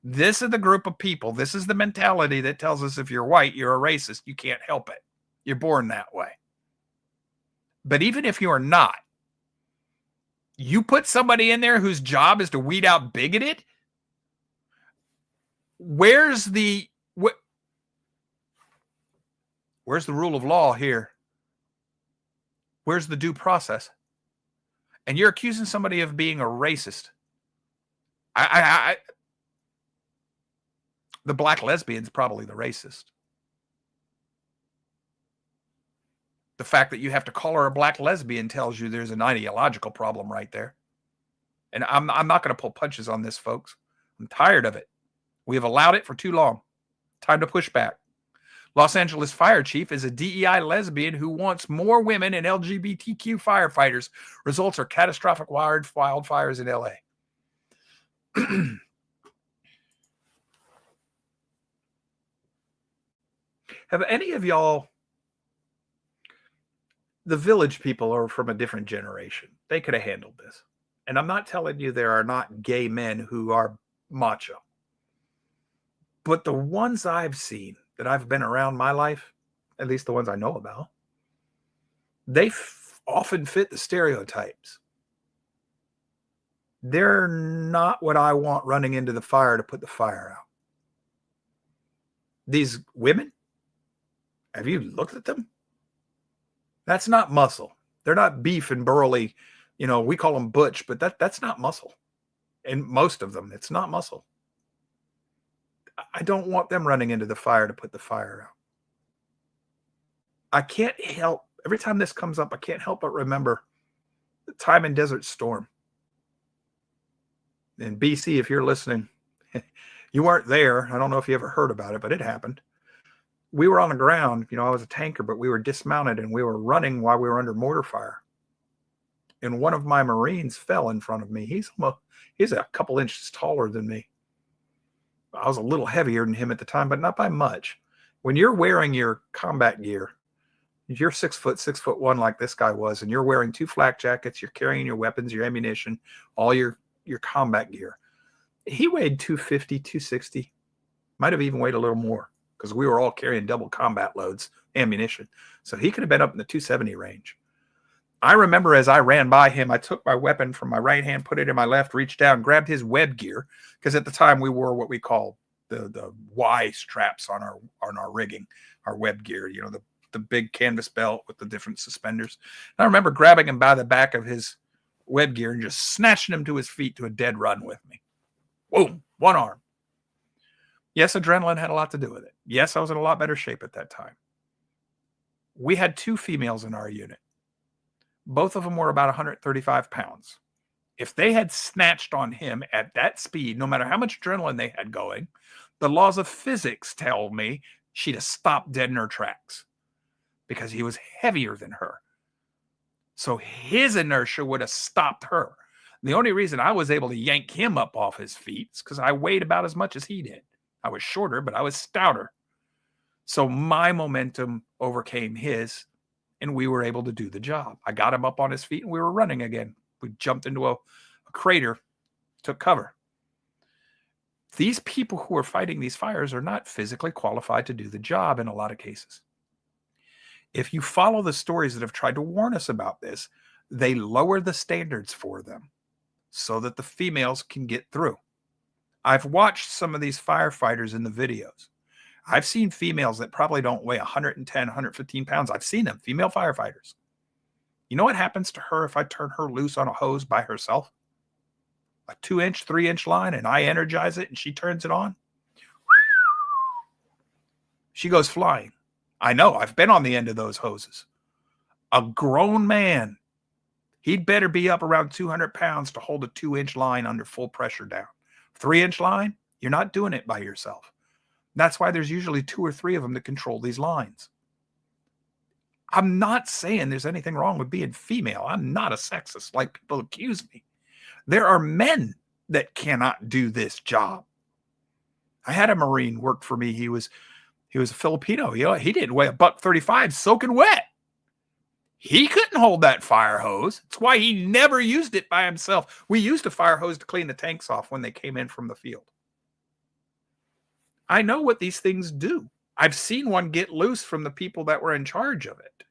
this is the group of people, this is the mentality that tells us if you're white, you're a racist. You can't help it. You're born that way. But even if you are not, you put somebody in there whose job is to weed out bigoted, where's the rule of law here? Where's the due process? And you're accusing somebody of being a racist. The black lesbian's probably the racist. The fact that you have to call her a black lesbian tells you there's an ideological problem right there. And I'm not going to pull punches on this, folks. I'm tired of it. We have allowed it for too long. Time to push back. Los Angeles fire chief is a DEI lesbian who wants more women and LGBTQ firefighters. Results are catastrophic wildfires in LA. Have any of y'all, the Village people are from a different generation. They could have handled this. And I'm not telling you there are not gay men who are macho. But the ones I've seen that I've been around my life, at least the ones I know about, they often fit the stereotypes. They're not what I want running into the fire to put the fire out. These women, have you looked at them? That's not muscle. They're not beef and burly. You know, we call them butch, but that's not muscle. And most of them, it's not muscle. I don't want them running into the fire to put the fire out. I can't help, every time this comes up, I can't help but remember the time in Desert Storm. In BC, if you're listening, you weren't there. I don't know if you ever heard about it, but it happened. We were on the ground. You know, I was a tanker, but we were dismounted and we were running while we were under mortar fire. And one of my Marines fell in front of me. He's a couple inches taller than me. I was a little heavier than him at the time, but not by much. When you're wearing your combat gear, if you're 6'1" like this guy was, and you're wearing 2 flak jackets, you're carrying your weapons, your ammunition, all your combat gear. He weighed 250, 260, might have even weighed a little more. because we were all carrying double combat loads, ammunition. So he could have been up in the 270 range. I remember as I ran by him, I took my weapon from my right hand, put it in my left, reached down, grabbed his web gear, because at the time we wore what we call the Y straps on our rigging, our web gear, you know, the big canvas belt with the different suspenders. And I remember grabbing him by the back of his web gear and just snatching him to his feet to a dead run with me. Boom, one arm. Yes, adrenaline had a lot to do with it. Yes, I was in a lot better shape at that time. We had 2 females in our unit. Both of them were about 135 pounds. If they had snatched on him at that speed, no matter how much adrenaline they had going, the laws of physics tell me she'd have stopped dead in her tracks because he was heavier than her. So his inertia would have stopped her. The only reason I was able to yank him up off his feet is because I weighed about as much as he did. I was shorter, but I was stouter. So my momentum overcame his, and we were able to do the job. I got him up on his feet, and we were running again. We jumped into a crater, took cover. These people who are fighting these fires are not physically qualified to do the job in a lot of cases. If you follow the stories that have tried to warn us about this, they lower the standards for them so that the females can get through. I've watched some of these firefighters in the videos. I've seen females that probably don't weigh 110, 115 pounds. I've seen them, female firefighters. You know what happens to her if I turn her loose on a hose by herself? A 2-inch, 3-inch line, and I energize it and she turns it on. She goes flying. I know, I've been on the end of those hoses. A grown man, he'd better be up around 200 pounds to hold a 2-inch line under full pressure down. 3-inch line, you're not doing it by yourself. That's why there's usually 2 or 3 of them to control these lines. I'm not saying there's anything wrong with being female. I'm not a sexist like people accuse me. There are men that cannot do this job. I had a Marine work for me. He was a Filipino. You know, he didn't weigh $135 soaking wet. He couldn't hold that fire hose. That's why he never used it by himself. We used a fire hose to clean the tanks off when they came in from the field. I know what these things do. I've seen one get loose from the people that were in charge of it.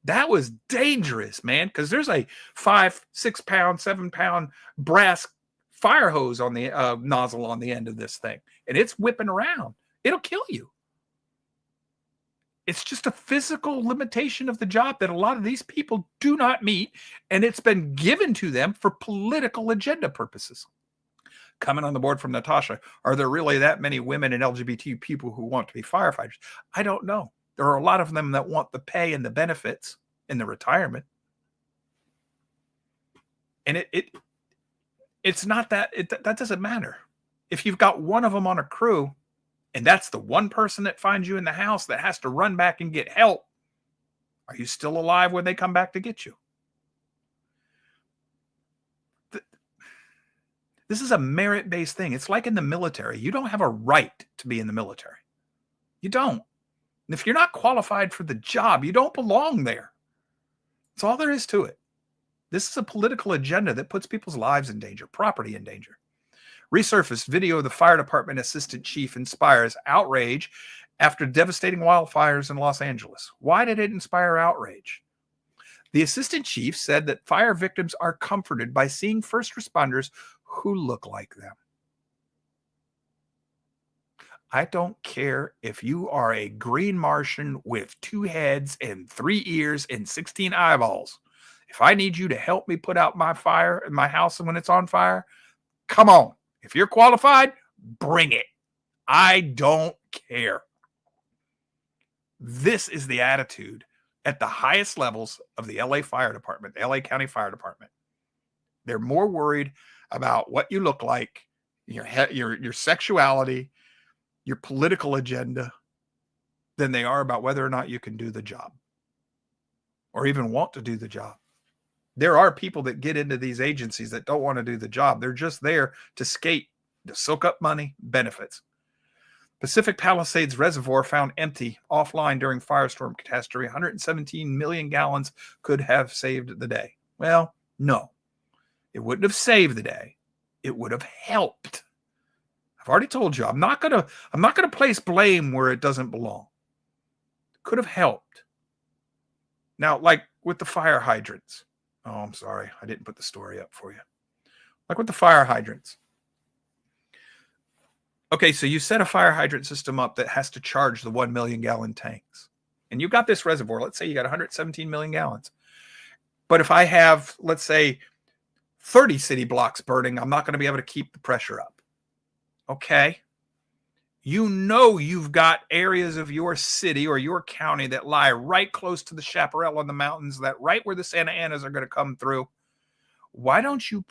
That was dangerous, man, because there's a 5, 6 pound, 7 pound brass fire hose on the nozzle on the end of this thing, and it's whipping around. It'll kill you. It's just a physical limitation of the job that a lot of these people do not meet, and it's been given to them for political agenda purposes. Coming on the board from Natasha, are there really that many women and LGBT people who want to be firefighters? I don't know. There are a lot of them that want the pay and the benefits and the retirement. And it's not that, that doesn't matter. If you've got one of them on a crew, and that's the one person that finds you in the house that has to run back and get help, are you still alive when they come back to get you? This is a merit-based thing. It's like in the military. You don't have a right to be in the military. You don't. And if you're not qualified for the job, you don't belong there. That's all there is to it. This is a political agenda that puts people's lives in danger, property in danger. Resurfaced video of the fire department assistant chief inspires outrage after devastating wildfires in Los Angeles. Why did it inspire outrage? The assistant chief said that fire victims are comforted by seeing first responders who look like them. I don't care if you are a green Martian with 2 heads and 3 ears and 16 eyeballs. If I need you to help me put out my fire in my house when it's on fire, come on. If you're qualified, bring it. I don't care. This is the attitude at the highest levels of the LA Fire Department, the LA County Fire Department. They're more worried about what you look like, your sexuality, your political agenda, than they are about whether or not you can do the job or even want to do the job. There are people that get into these agencies that don't want to do the job. They're just there to skate, to soak up money, benefits. Pacific Palisades Reservoir found empty offline during firestorm catastrophe. 117 million gallons could have saved the day. Well, no. It wouldn't have saved the day. It would have helped. A I've already told you, I'm not gonna place blame where it doesn't belong. Could have helped. Now, like with the fire hydrants. Oh, I'm sorry. I didn't put the story up for you. Like with the fire hydrants. Okay, so you set a fire hydrant system up that has to charge the 1 million gallon tanks. And you've got this reservoir. Let's say you got 117 million gallons. But if I have, let's say, 30 city blocks burning, I'm not going to be able to keep the pressure up. Okay. You know you've got areas of your city or your county that lie right close to the chaparral in the mountains, that right where the Santa Anas are going to come through. Why don't you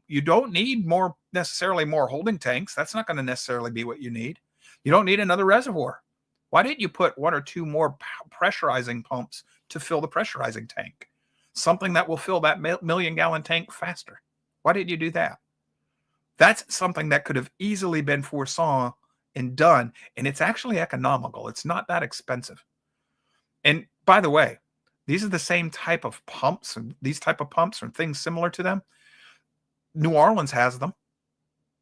you don't need necessarily more holding tanks. That's not going to necessarily be what you need. You don't need another reservoir. Why didn't you put 1 or 2 more pressurizing pumps to fill the pressurizing tank? Something that will fill that million gallon tank faster. Why didn't you do that? That's something that could have easily been foresaw and done. And it's actually economical. It's not that expensive. And by the way, these are the same type of pumps, and these type of pumps or things similar to them. New Orleans has them.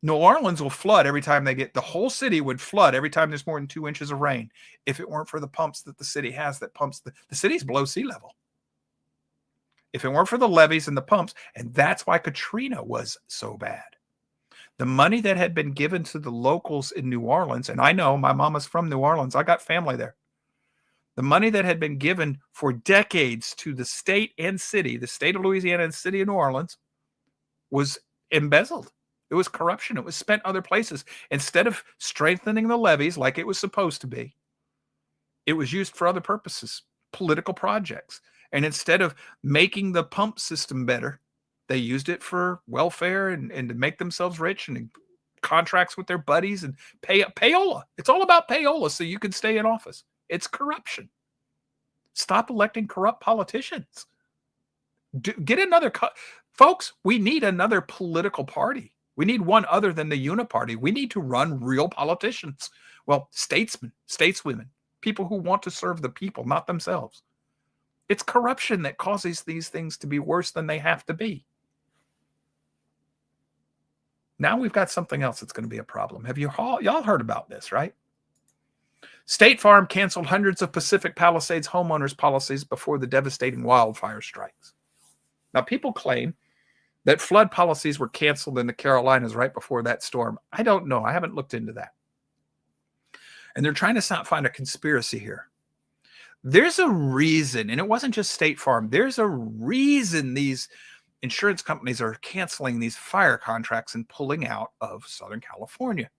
New Orleans will flood every time the whole city would flood every time there's more than 2 inches of rain. If it weren't for the pumps that the city has that pumps, the city's below sea level. If it weren't for the levees and the pumps, and that's why Katrina was so bad. The money that had been given to the locals in New Orleans, and I know my mama's from New Orleans. I got family there. The money that had been given for decades to the state and city, the state of Louisiana and city of New Orleans, was embezzled. It was corruption. It was spent other places. Instead of strengthening the levees like it was supposed to be, it was used for other purposes, political projects. And instead of making the pump system better, they used it for welfare and to make themselves rich and contracts with their buddies and payola. It's all about payola so you can stay in office. It's corruption. Stop electing corrupt politicians. Get another folks, we need another political party. We need one other than the uniparty. We need to run real politicians. Well, statesmen, stateswomen, people who want to serve the people, not themselves. It's corruption that causes these things to be worse than they have to be. Now we've got something else that's going to be a problem. Have y'all heard about this, right? State Farm canceled hundreds of Pacific Palisades homeowners policies before the devastating wildfire strikes. Now, people claim that flood policies were canceled in the Carolinas right before that storm. I don't know. I haven't looked into that. And they're trying to find a conspiracy here. There's a reason, and it wasn't just State Farm. There's a reason these insurance companies are canceling these fire contracts and pulling out of Southern California.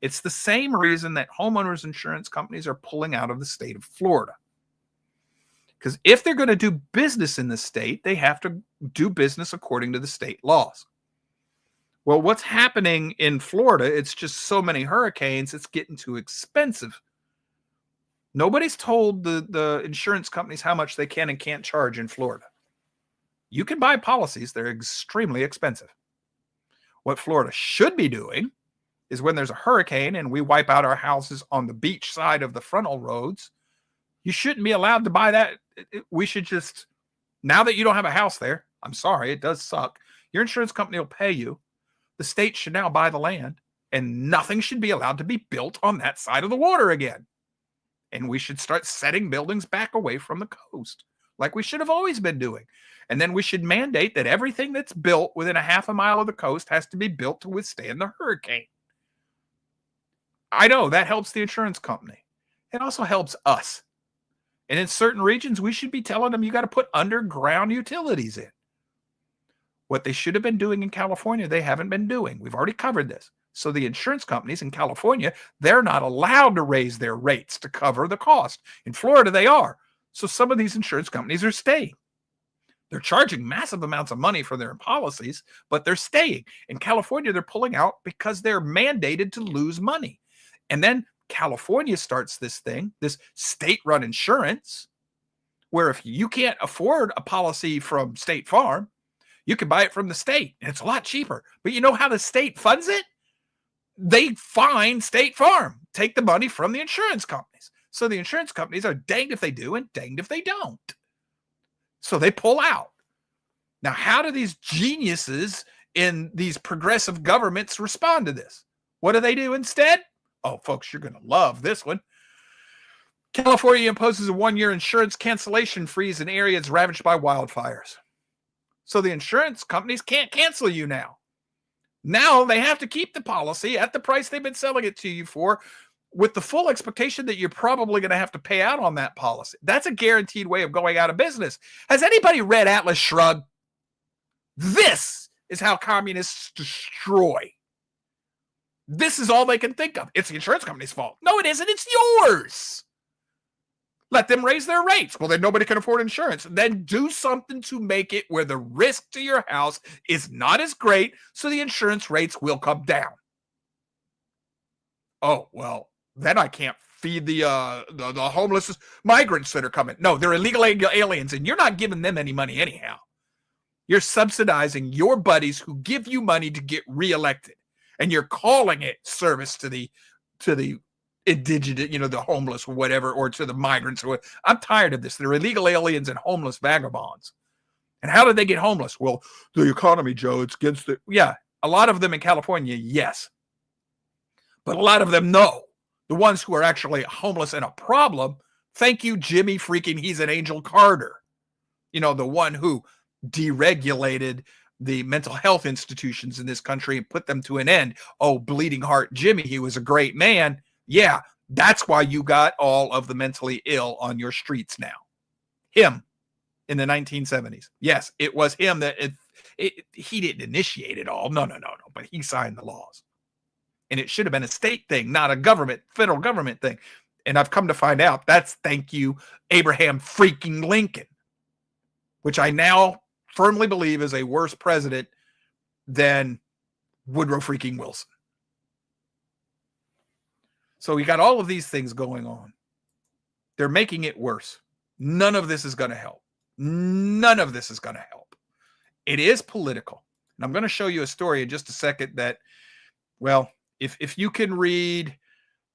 It's the same reason that homeowners insurance companies are pulling out of the state of Florida. Because if they're going to do business in the state, they have to do business according to the state laws. Well, what's happening in Florida, it's just so many hurricanes, it's getting too expensive. Nobody's told the insurance companies how much they can and can't charge in Florida. You can buy policies. They're extremely expensive. What Florida should be doing is when there's a hurricane and we wipe out our houses on the beach side of the frontal roads, you shouldn't be allowed to buy that. We should just, now that you don't have a house there, I'm sorry, it does suck. Your insurance company will pay you. The state should now buy the land, and nothing should be allowed to be built on that side of the water again. And we should start setting buildings back away from the coast, like we should have always been doing. And then we should mandate that everything that's built within a half a mile of the coast has to be built to withstand the hurricane. I know that helps the insurance company. It also helps us. And in certain regions, we should be telling them you got to put underground utilities in. What they should have been doing in California, they haven't been doing. We've already covered this. So the insurance companies in California, they're not allowed to raise their rates to cover the cost. In Florida, they are. So some of these insurance companies are staying. They're charging massive amounts of money for their policies, but they're staying. In California, they're pulling out because they're mandated to lose money. And then California starts this thing, this state-run insurance, where if you can't afford a policy from State Farm, you can buy it from the state, and it's a lot cheaper. But you know how the state funds it? They fine State Farm, take the money from the insurance companies. So the insurance companies are danged if they do and danged if they don't. So they pull out. Now, how do these geniuses in these progressive governments respond to this? What do they do instead? Oh, folks, you're going to love this one. California imposes a 1-year insurance cancellation freeze in areas ravaged by wildfires. So the insurance companies can't cancel you now. Now they have to keep the policy at the price they've been selling it to you for, with the full expectation that you're probably going to have to pay out on that policy. That's a guaranteed way of going out of business. Has anybody read Atlas Shrugged? This is how communists destroy. This is all they can think of. It's the insurance company's fault. No, it isn't. It's yours. Let them raise their rates. Well, then nobody can afford insurance. Then do something to make it where the risk to your house is not as great, so the insurance rates will come down. Oh, well, then I can't feed the homeless migrants that are coming. No, they're illegal aliens, and you're not giving them any money anyhow. You're subsidizing your buddies who give you money to get reelected, and you're calling it service to the indigenous, the homeless or whatever, or to the migrants. I'm tired of this. They're illegal aliens and homeless vagabonds. And how did they get homeless? Well, the economy, Joe, it's against the... Yeah, a lot of them in California, yes. But a lot of them, no. The ones who are actually homeless and a problem, thank you, Jimmy freaking He's an Angel Carter. The one who deregulated the mental health institutions in this country and put them to an end. Oh, bleeding heart Jimmy, he was a great man. Yeah, that's why you got all of the mentally ill on your streets now. Him in the 1970s. Yes, it was him that he didn't initiate it all. No, but he signed the laws. And it should have been a state thing, not a federal government thing. And I've come to find out that's thank you, Abraham freaking Lincoln, which I now firmly believe is a worse president than Woodrow freaking Wilson. So we got all of these things going on. They're making it worse. None of this is going to help. None of this is going to help. It is political. And I'm going to show you a story in just a second that, well, if you can read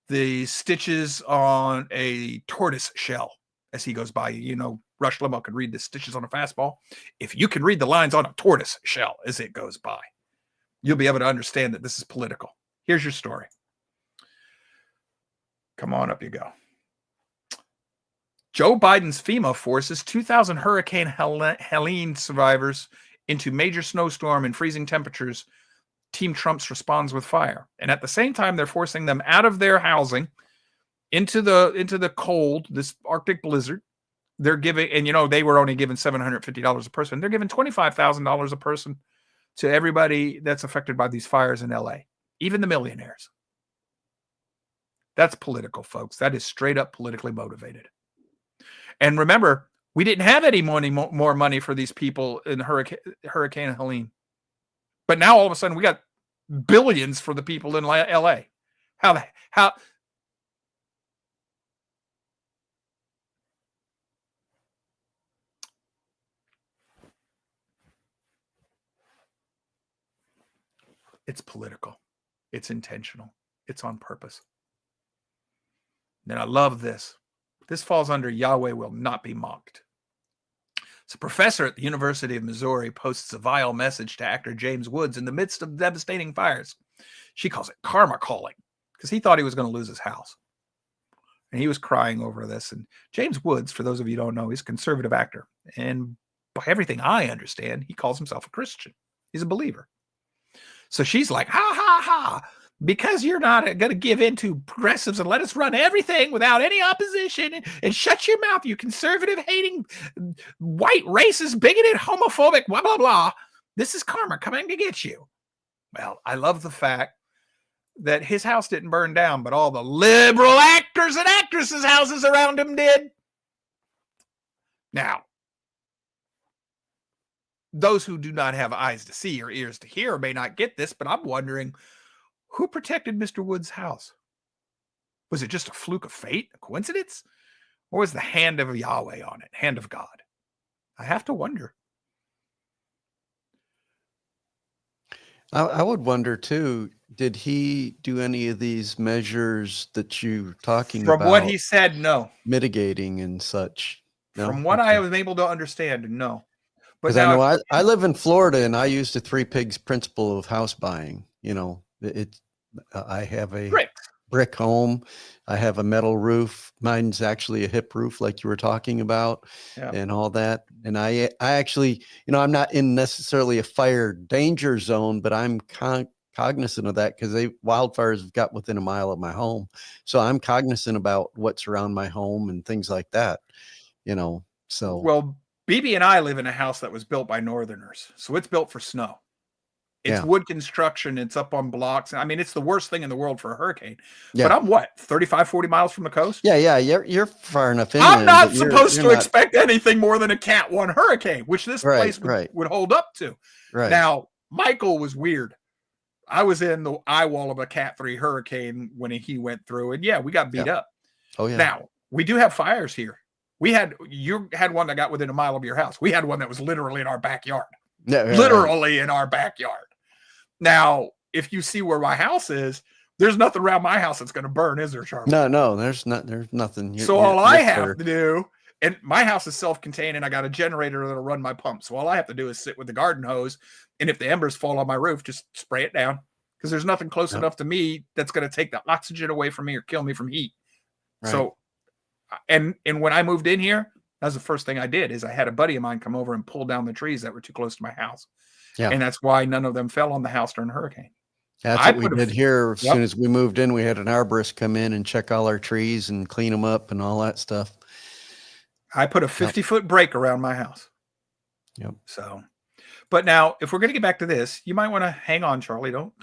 the stitches on a tortoise shell as he goes by, Rush Limbaugh could read the stitches on a fastball. If you can read the lines on a tortoise shell as it goes by, you'll be able to understand that this is political. Here's your story. Come on, up you go. Joe Biden's FEMA forces 2,000 Hurricane Helene survivors into major snowstorm and freezing temperatures. Team Trump's responds with fire. And at the same time, they're forcing them out of their housing into the cold, this Arctic blizzard. They're giving, and they were only given $750 a person. They're giving $25,000 a person to everybody that's affected by these fires in LA, even the millionaires. That's political, folks. That is straight up politically motivated. And remember, we didn't have any more money for these people in Hurricane Helene. But now all of a sudden we got billions for the people in LA. How it's political. It's intentional. It's on purpose. And I love this. This falls under Yahweh will not be mocked. So a professor at the University of Missouri posts a vile message to actor James Woods in the midst of devastating fires. She calls it karma calling because he thought he was going to lose his house. And he was crying over this. And James Woods, for those of you who don't know, he's a conservative actor. And by everything I understand, he calls himself a Christian. He's a believer. So she's like, ha, ha, ha. Because you're not going to give in to progressives and let us run everything without any opposition and shut your mouth, you conservative hating, white, racist, bigoted, homophobic, blah, blah, blah. This is karma coming to get you. Well, I love the fact that his house didn't burn down, but all the liberal actors and actresses' houses around him did. Now, those who do not have eyes to see or ears to hear may not get this, but I'm wondering, who protected Mr. Wood's house? Was it just a fluke of fate, a coincidence? Or was the hand of Yahweh on it, hand of God? I have to wonder. I would wonder too, did he do any of these measures that you're talking about? From what he said, no. Mitigating and such? No? From what I was able to understand, no. But I know I live in Florida and I use the three pigs principle of house buying. I have a Bricks. brick home. I have a metal roof. Mine's actually a hip roof, like you were talking about, Yeah. and all that. And I actually, I'm not in necessarily a fire danger zone, but I'm cognizant of that because wildfires have got within a mile of my home. So I'm cognizant about what's around my home and things like that, so. Well, BB and I live in a house that was built by Northerners. So it's built for snow. It's Yeah. wood construction. It's up on blocks. I mean, it's the worst thing in the world for a hurricane. Yeah. But I'm 35, 40 miles from the coast? Yeah. You're far enough inland. I'm not supposed you're to not... expect anything more than a Cat 1 hurricane, which this place would hold up to. Right. Now, Michael was weird. I was in the eye wall of a Cat 3 hurricane when he went through, and yeah, we got beat up. Oh, yeah. Now, we do have fires here. You had one that got within a mile of your house. We had one that was literally in our backyard. Yeah, literally in our backyard. Now, if you see where my house is, there's nothing around my house that's going to burn, is there, Charlie? No, there's nothing. So all I have to do, and my house is self-contained, and I got a generator that'll run my pump. So all I have to do is sit with the garden hose, and if the embers fall on my roof, just spray it down, because there's nothing close enough to me that's going to take the oxygen away from me or kill me from heat. Right. So, and when I moved in here, that was the first thing I did. Is I had a buddy of mine come over and pull down the trees that were too close to my house. Yeah. And that's why none of them fell on the house during the hurricane. That's what we did here. As soon as we moved in, we had an arborist come in and check all our trees and clean them up and all that stuff. I put a 50-foot break around my house. Yep. So, but now if we're going to get back to this, you might want to hang on, Charlie. Don't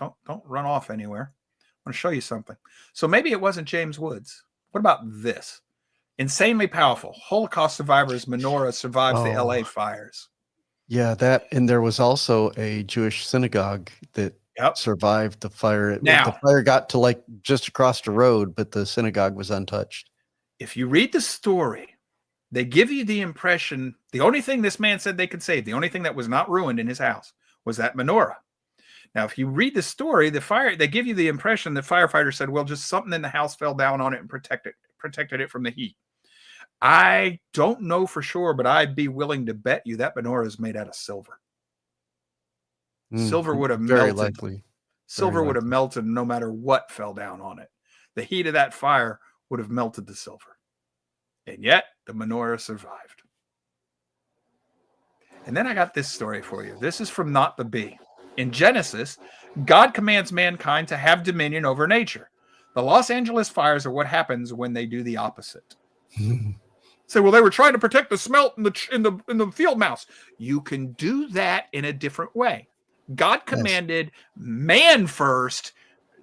run off anywhere. I want to show you something. So maybe it wasn't James Woods. What about this? Insanely powerful. Holocaust survivors menorah survives the LA fires. Yeah, that, and there was also a Jewish synagogue that survived the fire. The fire got to like just across the road, but the synagogue was untouched. If you read the story, they give you the impression the only thing this man said they could save, the only thing that was not ruined in his house was that menorah. Now, if you read the story, they give you the impression that firefighters said, well, just something in the house fell down on it and protected it from the heat. I don't know for sure, but I'd be willing to bet you that menorah is made out of silver. Silver would have melted. Likely. Silver would have melted no matter what fell down on it. The heat of that fire would have melted the silver. And yet, the menorah survived. And then I got this story for you. This is from Not the Bee. In Genesis, God commands mankind to have dominion over nature. The Los Angeles fires are what happens when they do the opposite. So, well, they were trying to protect the smelt in the field mouse. You can do that in a different way. God commanded man first,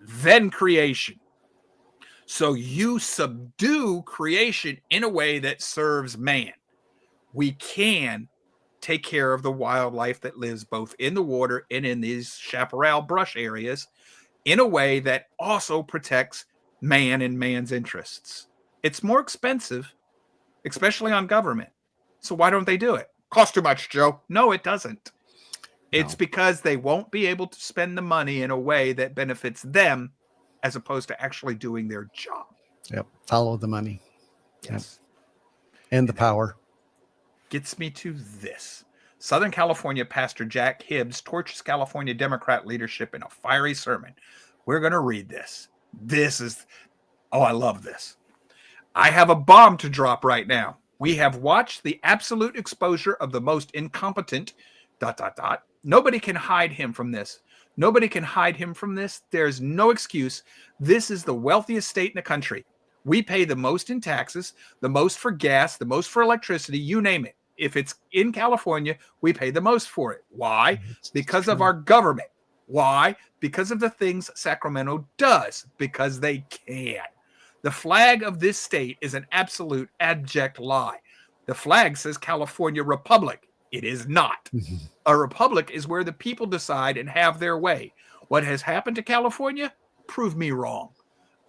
then creation. So you subdue creation in a way that serves man. We can take care of the wildlife that lives both in the water and in these chaparral brush areas in a way that also protects man and man's interests. It's more expensive, especially on government. So why don't they do it? Costs too much, Joe. No, it doesn't. It's because they won't be able to spend the money in a way that benefits them as opposed to actually doing their job. Yep. Follow the money. Yes. Yep. And the power. Gets me to this. Southern California Pastor Jack Hibbs torches California Democrat leadership in a fiery sermon. We're going to read this. I love this. I have a bomb to drop right now. We have watched the absolute exposure of the most incompetent ... Nobody can hide him from this. Nobody can hide him from this. There's no excuse. This is the wealthiest state in the country. We pay the most in taxes, the most for gas, the most for electricity, you name it. If it's in California, we pay the most for it. Why? Because of our government. Why? Because of the things Sacramento does. Because they can. The flag of this state is an absolute abject lie. The flag says California Republic. It is not. A republic is where the people decide and have their way. What has happened to California? Prove me wrong.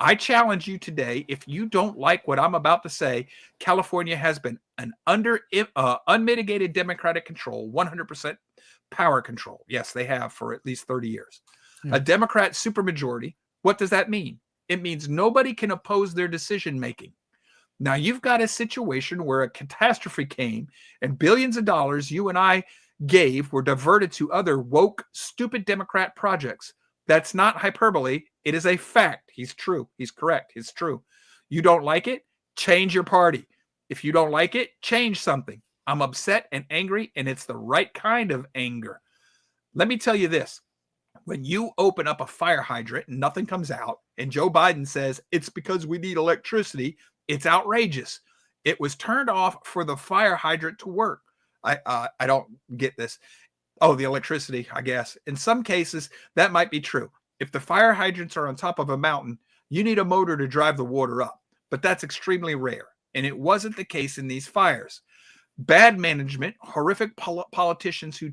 I challenge you today, if you don't like what I'm about to say, California has been an unmitigated Democratic control, 100% power control. Yes, they have for at least 30 years. A Democrat supermajority. What does that mean? It means nobody can oppose their decision making. Now, you've got a situation where a catastrophe came and billions of dollars you and I gave were diverted to other woke, stupid Democrat projects. That's not hyperbole. It is a fact. He's true. He's correct. It's true. You don't like it? Change your party. If you don't like it, change something. I'm upset and angry, and it's the right kind of anger. Let me tell you this. When you open up a fire hydrant and nothing comes out, and Joe Biden says it's because we need electricity, it's outrageous. It was turned off for the fire hydrant to work. I don't get this. Oh, the electricity, I guess. In some cases, that might be true. If the fire hydrants are on top of a mountain, you need a motor to drive the water up. But that's extremely rare. And it wasn't the case in these fires. Bad management, horrific politicians who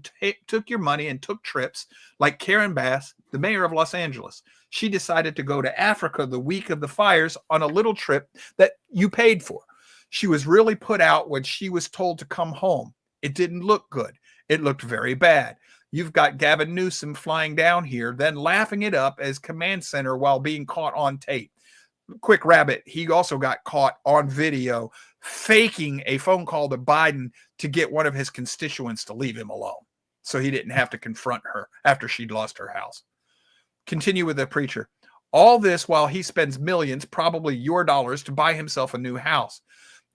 took your money and took trips, like Karen Bass, the mayor of Los Angeles. She decided to go to Africa the week of the fires on a little trip that you paid for. She was really put out when she was told to come home. It didn't look good. It looked very bad. You've got Gavin Newsom flying down here, then laughing it up as command center while being caught on tape. Quick rabbit, he also got caught on video faking a phone call to Biden to get one of his constituents to leave him alone so he didn't have to confront her after she'd lost her house. Continue with the preacher. All this while he spends millions, probably your dollars, to buy himself a new house.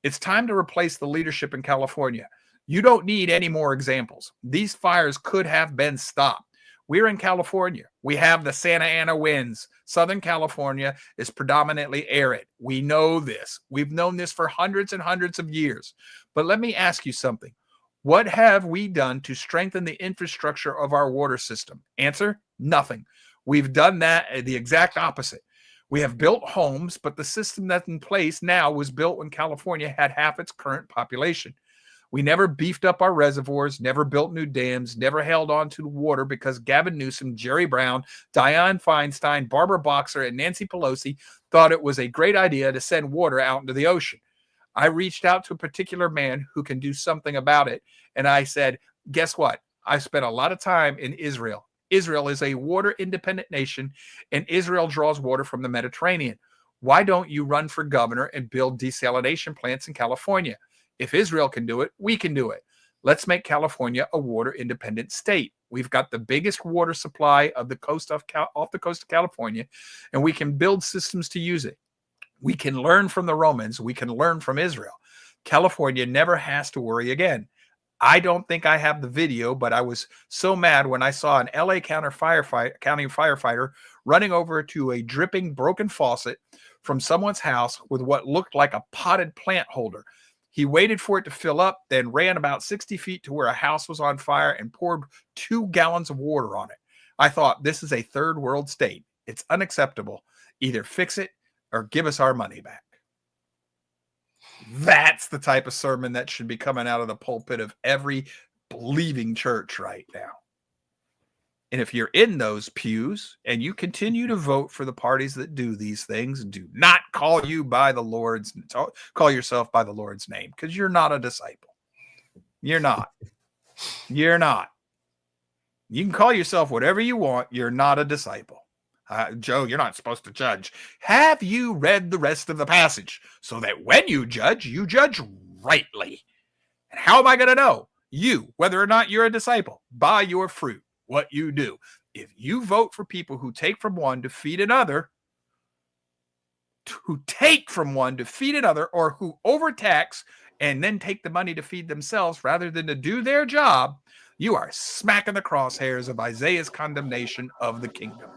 It's time to replace the leadership in California. You don't need any more examples. These fires could have been stopped. We're in California. We have the Santa Ana winds. Southern California is predominantly arid. We know this. We've known this for hundreds and hundreds of years. But let me ask you something. What have we done to strengthen the infrastructure of our water system? Answer, nothing. We've done that the exact opposite. We have built homes, but the system that's in place now was built when California had half its current population. We never beefed up our reservoirs, never built new dams, never held on to water because Gavin Newsom, Jerry Brown, Dianne Feinstein, Barbara Boxer, and Nancy Pelosi thought it was a great idea to send water out into the ocean. I reached out to a particular man who can do something about it, and I said, guess what? I spent a lot of time in Israel. Israel is a water-independent nation, and Israel draws water from the Mediterranean. Why don't you run for governor and build desalination plants in California? If Israel can do it, we can do it. Let's make California a water-independent state. We've got the biggest water supply of the coast off the coast of California, and we can build systems to use it. We can learn from the Romans. We can learn from Israel. California never has to worry again. I don't think I have the video, but I was so mad when I saw an LA County firefighter running over to a dripping, broken faucet from someone's house with what looked like a potted plant holder. He waited for it to fill up, then ran about 60 feet to where a house was on fire and poured 2 gallons of water on it. I thought, this is a third world state. It's unacceptable. Either fix it or give us our money back. That's the type of sermon that should be coming out of the pulpit of every believing church right now. And if you're in those pews and you continue to vote for the parties that do these things, do not call yourself by the Lord's name, because you're not a disciple. You're not. You're not. You can call yourself whatever you want. You're not a disciple. Joe, you're not supposed to judge. Have you read the rest of the passage so that when you judge rightly? And how am I going to know you, whether or not you're a disciple? By your fruit. What you do. If you vote for people who take from one to feed another, or who overtax and then take the money to feed themselves rather than to do their job, you are smacking the crosshairs of Isaiah's condemnation of the kingdom.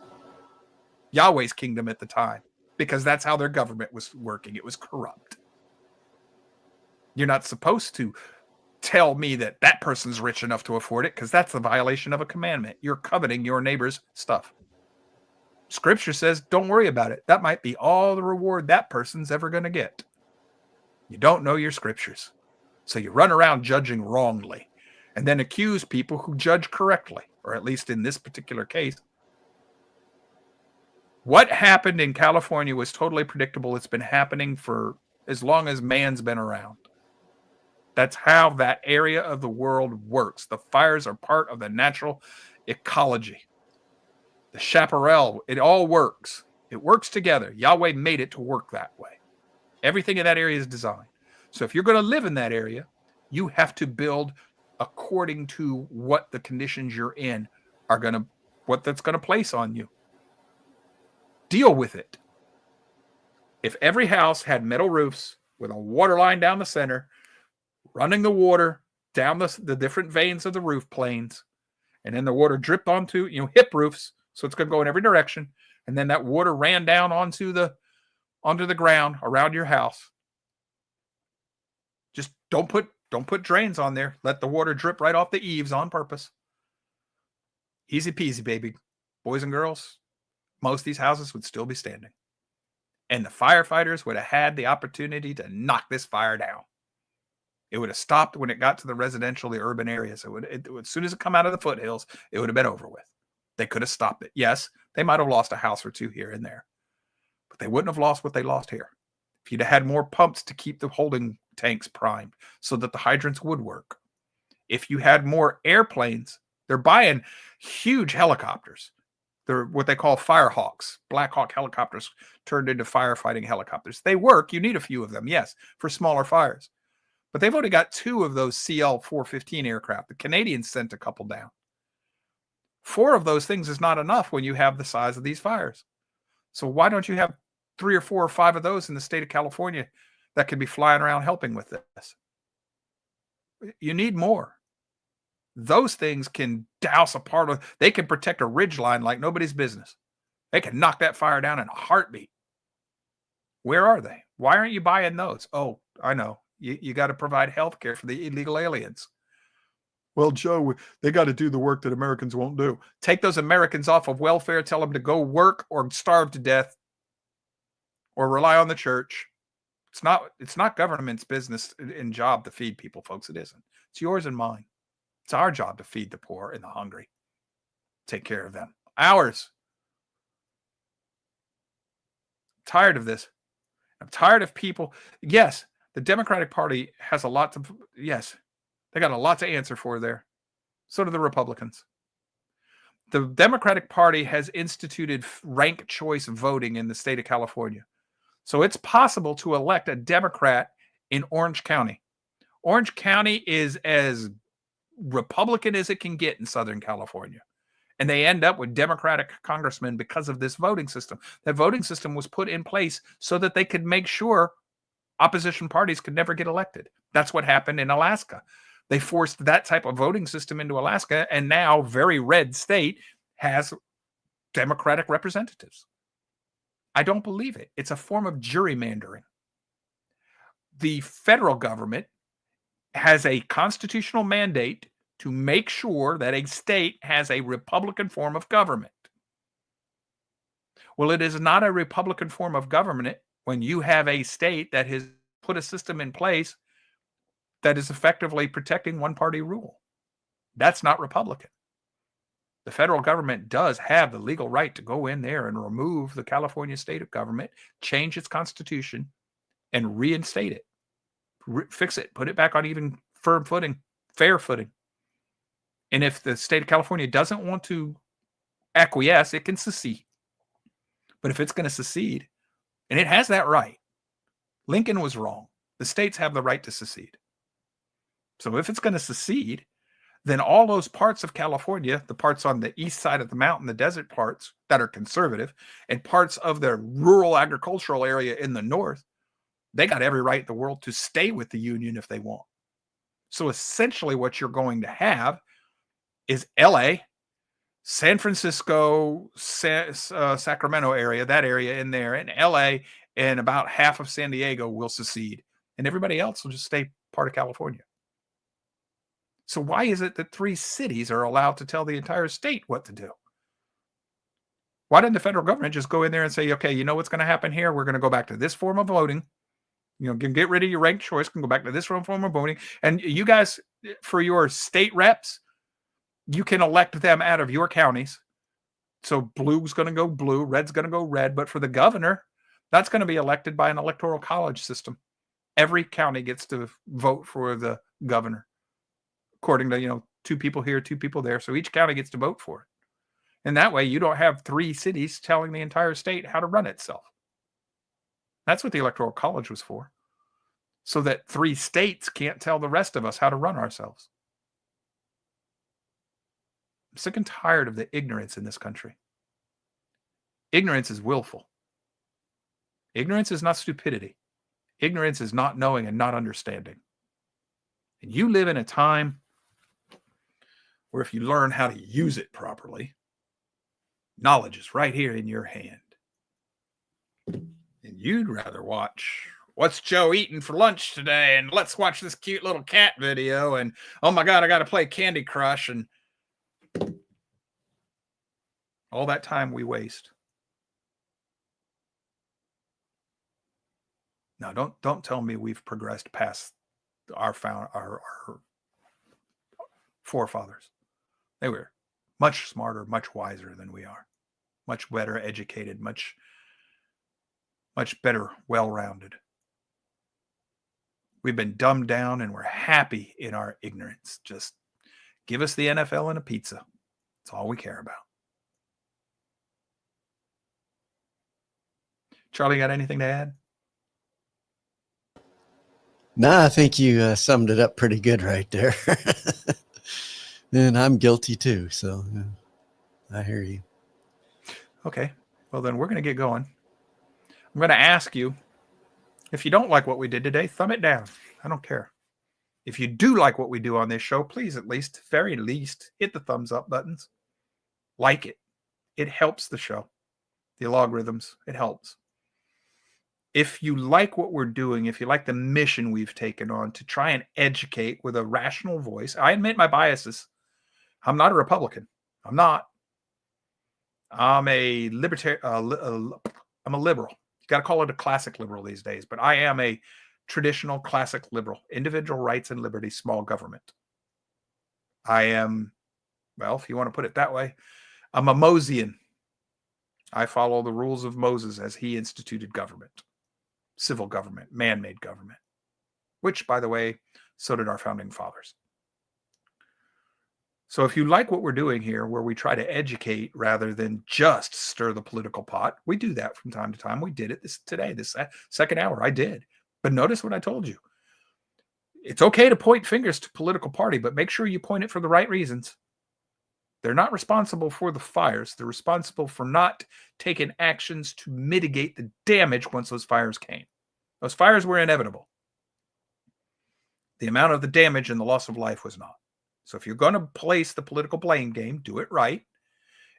Yahweh's kingdom at the time, because that's how their government was working. It was corrupt. You're not supposed to tell me that that person's rich enough to afford it, because that's the violation of a commandment. You're coveting your neighbor's stuff. Scripture says, don't worry about it. That might be all the reward that person's ever going to get. You don't know your scriptures. So you run around judging wrongly and then accuse people who judge correctly, or at least in this particular case. What happened in California was totally predictable. It's been happening for as long as man's been around. That's how that area of the world works. The fires are part of the natural ecology. The chaparral, it all works. It works together. Yahweh made it to work that way. Everything in that area is designed. So if you're going to live in that area, you have to build according to what the conditions you're in are going to, what that's going to place on you. Deal with it. If every house had metal roofs with a water line down the center, running the water down the different veins of the roof planes, and then the water dripped onto, hip roofs, so it's going to go in every direction, and then that water ran down onto the ground around your house. Just don't put drains on there. Let the water drip right off the eaves on purpose. Easy peasy, baby. Boys and girls, most of these houses would still be standing. And the firefighters would have had the opportunity to knock this fire down. It would have stopped when it got to the residential, the urban areas. As soon as it come out of the foothills, it would have been over with. They could have stopped it. Yes, they might have lost a house or two here and there, but they wouldn't have lost what they lost here. If you'd have had more pumps to keep the holding tanks primed so that the hydrants would work. If you had more airplanes, they're buying huge helicopters. They're what they call Firehawks, Black Hawk helicopters turned into firefighting helicopters. They work. You need a few of them, yes, for smaller fires. But they've only got 2 of those CL-415 aircraft. The Canadians sent a couple down. 4 of those things is not enough when you have the size of these fires. So why don't you have 3 or 4 or 5 of those in the state of California that could be flying around helping with this? You need more. Those things can douse they can protect a ridge line like nobody's business. They can knock that fire down in a heartbeat. Where are they? Why aren't you buying those? Oh, I know. You got to provide health care for the illegal aliens. Well, Joe, they got to do the work that Americans won't do. Take those Americans off of welfare, tell them to go work or starve to death or rely on the church. It's not government's business and job to feed people, folks. It isn't. It's yours and mine. It's our job to feed the poor and the hungry. Take care of them. Ours. I'm tired of this. I'm tired of people. Yes, the Democratic Party has a lot to, yes, they got a lot to answer for there. So do the Republicans. The Democratic Party has instituted ranked choice voting in the state of California. So it's possible to elect a Democrat in Orange County. Orange County is as Republican as it can get in Southern California. And they end up with Democratic congressmen because of this voting system. That voting system was put in place so that they could make sure opposition parties could never get elected. That's what happened in Alaska. They forced that type of voting system into Alaska, and now very red state has Democratic representatives. I don't believe it. It's a form of gerrymandering. The federal government has a constitutional mandate to make sure that a state has a Republican form of government. Well, it is not a Republican form of government when you have a state that has put a system in place that is effectively protecting one-party rule. That's not Republican. The federal government does have the legal right to go in there and remove the California state of government, change its constitution, and reinstate it. Fix it, put it back on even firm footing, fair footing. And if the state of California doesn't want to acquiesce, it can secede. But if it's going to secede, and it has that right, Lincoln was wrong. The states have the right to secede. So if it's going to secede, then all those parts of California, the parts on the east side of the mountain, the desert parts that are conservative, and parts of the rural agricultural area in the north, they got every right in the world to stay with the Union if they want. So essentially what you're going to have is LA, San Francisco, Sacramento area, that area in there, and LA, and about half of San Diego will secede. And everybody else will just stay part of California. So why is it that 3 cities are allowed to tell the entire state what to do? Why didn't the federal government just go in there and say, okay, you know what's going to happen here? We're going to go back to this form of voting. Get rid of your ranked choice, can go back to this form of voting. And you guys, for your state reps, you can elect them out of your counties. So blue's going to go blue, red's going to go red. But for the governor, that's going to be elected by an electoral college system. Every county gets to vote for the governor, according to, 2 people here, 2 people there. So each county gets to vote for it. And that way you don't have 3 cities telling the entire state how to run itself. That's what the electoral college was for. So that 3 states can't tell the rest of us how to run ourselves. I'm sick and tired of the ignorance in this country. Ignorance is willful. Ignorance is not stupidity. Ignorance is not knowing and not understanding. And you live in a time where if you learn how to use it properly, knowledge is right here in your hand. And you'd rather watch what's Joe eating for lunch today, and let's watch this cute little cat video, and oh my God, I got to play Candy Crush, and all that time we waste. Now, don't tell me we've progressed past our forefathers. They were much smarter, much wiser than we are, much better educated, much better, well-rounded. We've been dumbed down and we're happy in our ignorance. Just give us the NFL and a pizza. That's all we care about. Charlie, got anything to add? No, I think you summed it up pretty good right there. And I'm guilty too. So I hear you. Okay. Well, then we're going to get going. I'm going to ask you, if you don't like what we did today, thumb it down. I don't care. If you do like what we do on this show, please very least, hit the thumbs up buttons. Like it. It helps the show. The logarithms, it helps. If you like what we're doing, if you like the mission we've taken on to try and educate with a rational voice, I admit my biases. I'm not a Republican. I'm not. I'm a libertarian. I'm a liberal. You got to call it a classic liberal these days, but I am a traditional classic liberal. Individual rights and liberty, small government. I am, well, if you want to put it that way, I'm a Mosian. I follow the rules of Moses as he instituted government. Civil government, man-made government, which, by the way, so did our founding fathers. So if you like what we're doing here, where we try to educate rather than just stir the political pot, we do that from time to time. We did it today, this second hour. I did. But notice what I told you. It's okay to point fingers to political party, but make sure you point it for the right reasons. They're not responsible for the fires. They're responsible for not taking actions to mitigate the damage once those fires came. Those fires were inevitable. The amount of the damage and the loss of life was not. So if you're going to place the political blame game, do it right.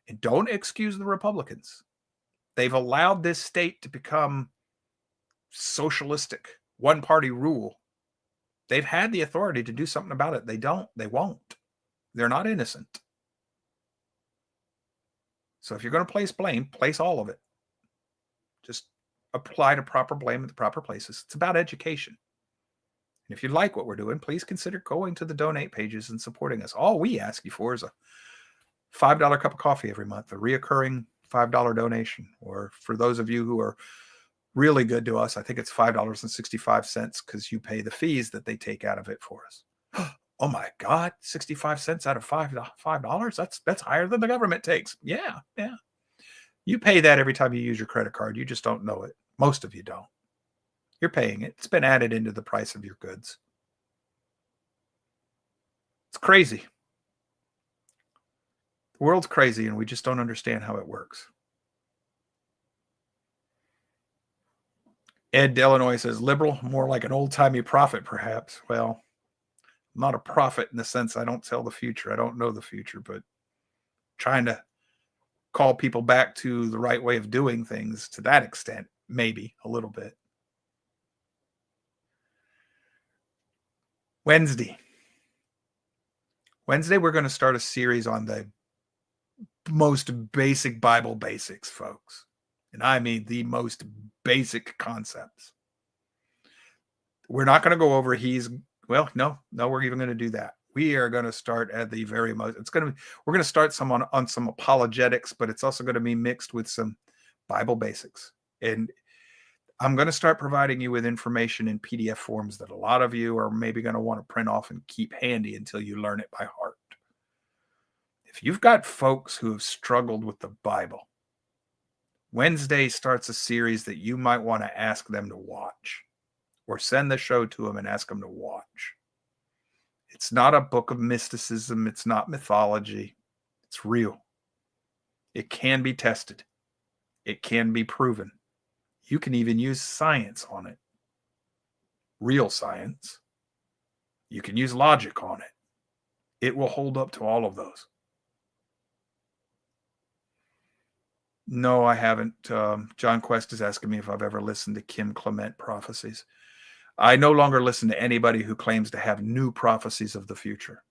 And don't excuse the Republicans. They've allowed this state to become socialistic, one-party rule. They've had the authority to do something about it. They don't. They won't. They're not innocent. So if you're going to place blame, place all of it. Just apply to proper blame in the proper places. It's about education. And if you like what we're doing, please consider going to the donate pages and supporting us. All we ask you for is a $5 cup of coffee every month, a reoccurring $5 donation. Or for those of you who are really good to us, I think it's $5.65 because you pay the fees that they take out of it for us. Oh my God, 65 cents out of $5. That's higher than the government takes. Yeah. You pay that every time you use your credit card. You just don't know it. Most of you don't. You're paying it. It's been added into the price of your goods. It's crazy. The world's crazy and we just don't understand how it works. Ed Illinois says, liberal, more like an old-timey prophet, perhaps. Well, I'm not a prophet in the sense I don't tell the future. I don't know the future, but trying to call people back to the right way of doing things to that extent, maybe a little bit. Wednesday, we're going to start a series on the most basic Bible basics, folks. And I mean the most basic concepts. We're not going to go over no, we're even going to do that. We are going to start at the very most. We're going to start some on some apologetics, but it's also going to be mixed with some Bible basics. And I'm going to start providing you with information in PDF forms that a lot of you are maybe going to want to print off and keep handy until you learn it by heart. If you've got folks who have struggled with the Bible, Wednesday starts a series that you might want to ask them to watch, or send the show to them and ask them to watch. It's not a book of mysticism. It's not mythology. It's real. It can be tested. It can be proven. You can even use science on it. Real science. You can use logic on it. It will hold up to all of those. No, I haven't. John Quest is asking me if I've ever listened to Kim Clement prophecies. I no longer listen to anybody who claims to have new prophecies of the future.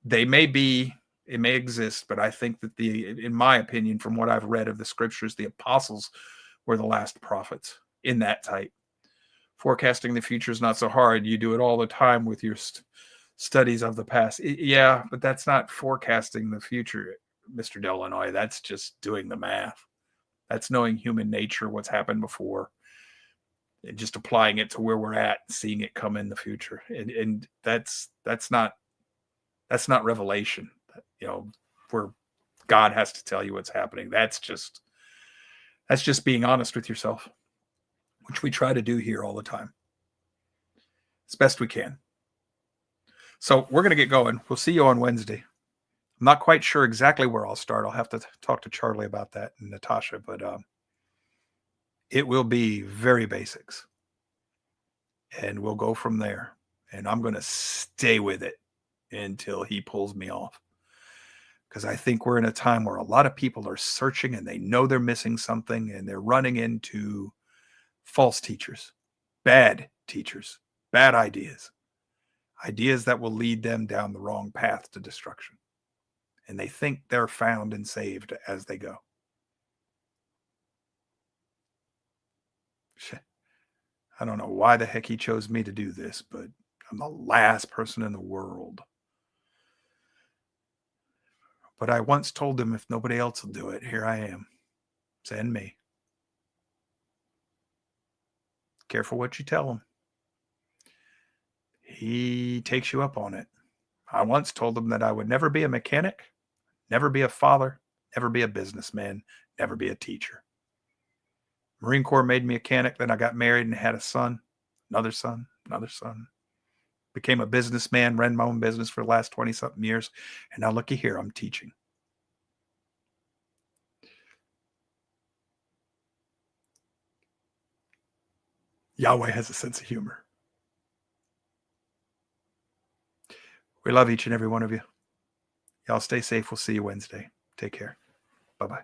They may be, it may exist, but I think that in my opinion, from what I've read of the scriptures, the apostles were the last prophets in that type. Forecasting the future is not so hard. You do it all the time with your studies of the past. Yeah, but that's not forecasting the future, Mr. Delanoy. That's just doing the math. That's knowing human nature, what's happened before, and just applying it to where we're at, seeing it come in the future. And that's not revelation, where God has to tell you what's happening. That's just being honest with yourself, which we try to do here all the time as best we can. So we're going to get going. We'll see you on Wednesday. I'm not quite sure exactly where I'll start. I'll have to talk to Charlie about that and Natasha, but it will be very basics. And we'll go from there. And I'm going to stay with it until he pulls me off. Because I think we're in a time where a lot of people are searching and they know they're missing something and they're running into false teachers, bad teachers, bad ideas that will lead them down the wrong path to destruction. And they think they're found and saved as they go. I don't know why the heck he chose me to do this, but I'm the last person in the world. But I once told him, if nobody else will do it, here I am. Send me. Careful what you tell him. He takes you up on it. I once told him that I would never be a mechanic, never be a father, never be a businessman, never be a teacher. Marine Corps made me a mechanic. Then I got married and had a son, another son, another son. Became a businessman, ran my own business for the last 20-something years. And now looky here, I'm teaching. Yahweh has a sense of humor. We love each and every one of you. Y'all stay safe. We'll see you Wednesday. Take care. Bye-bye.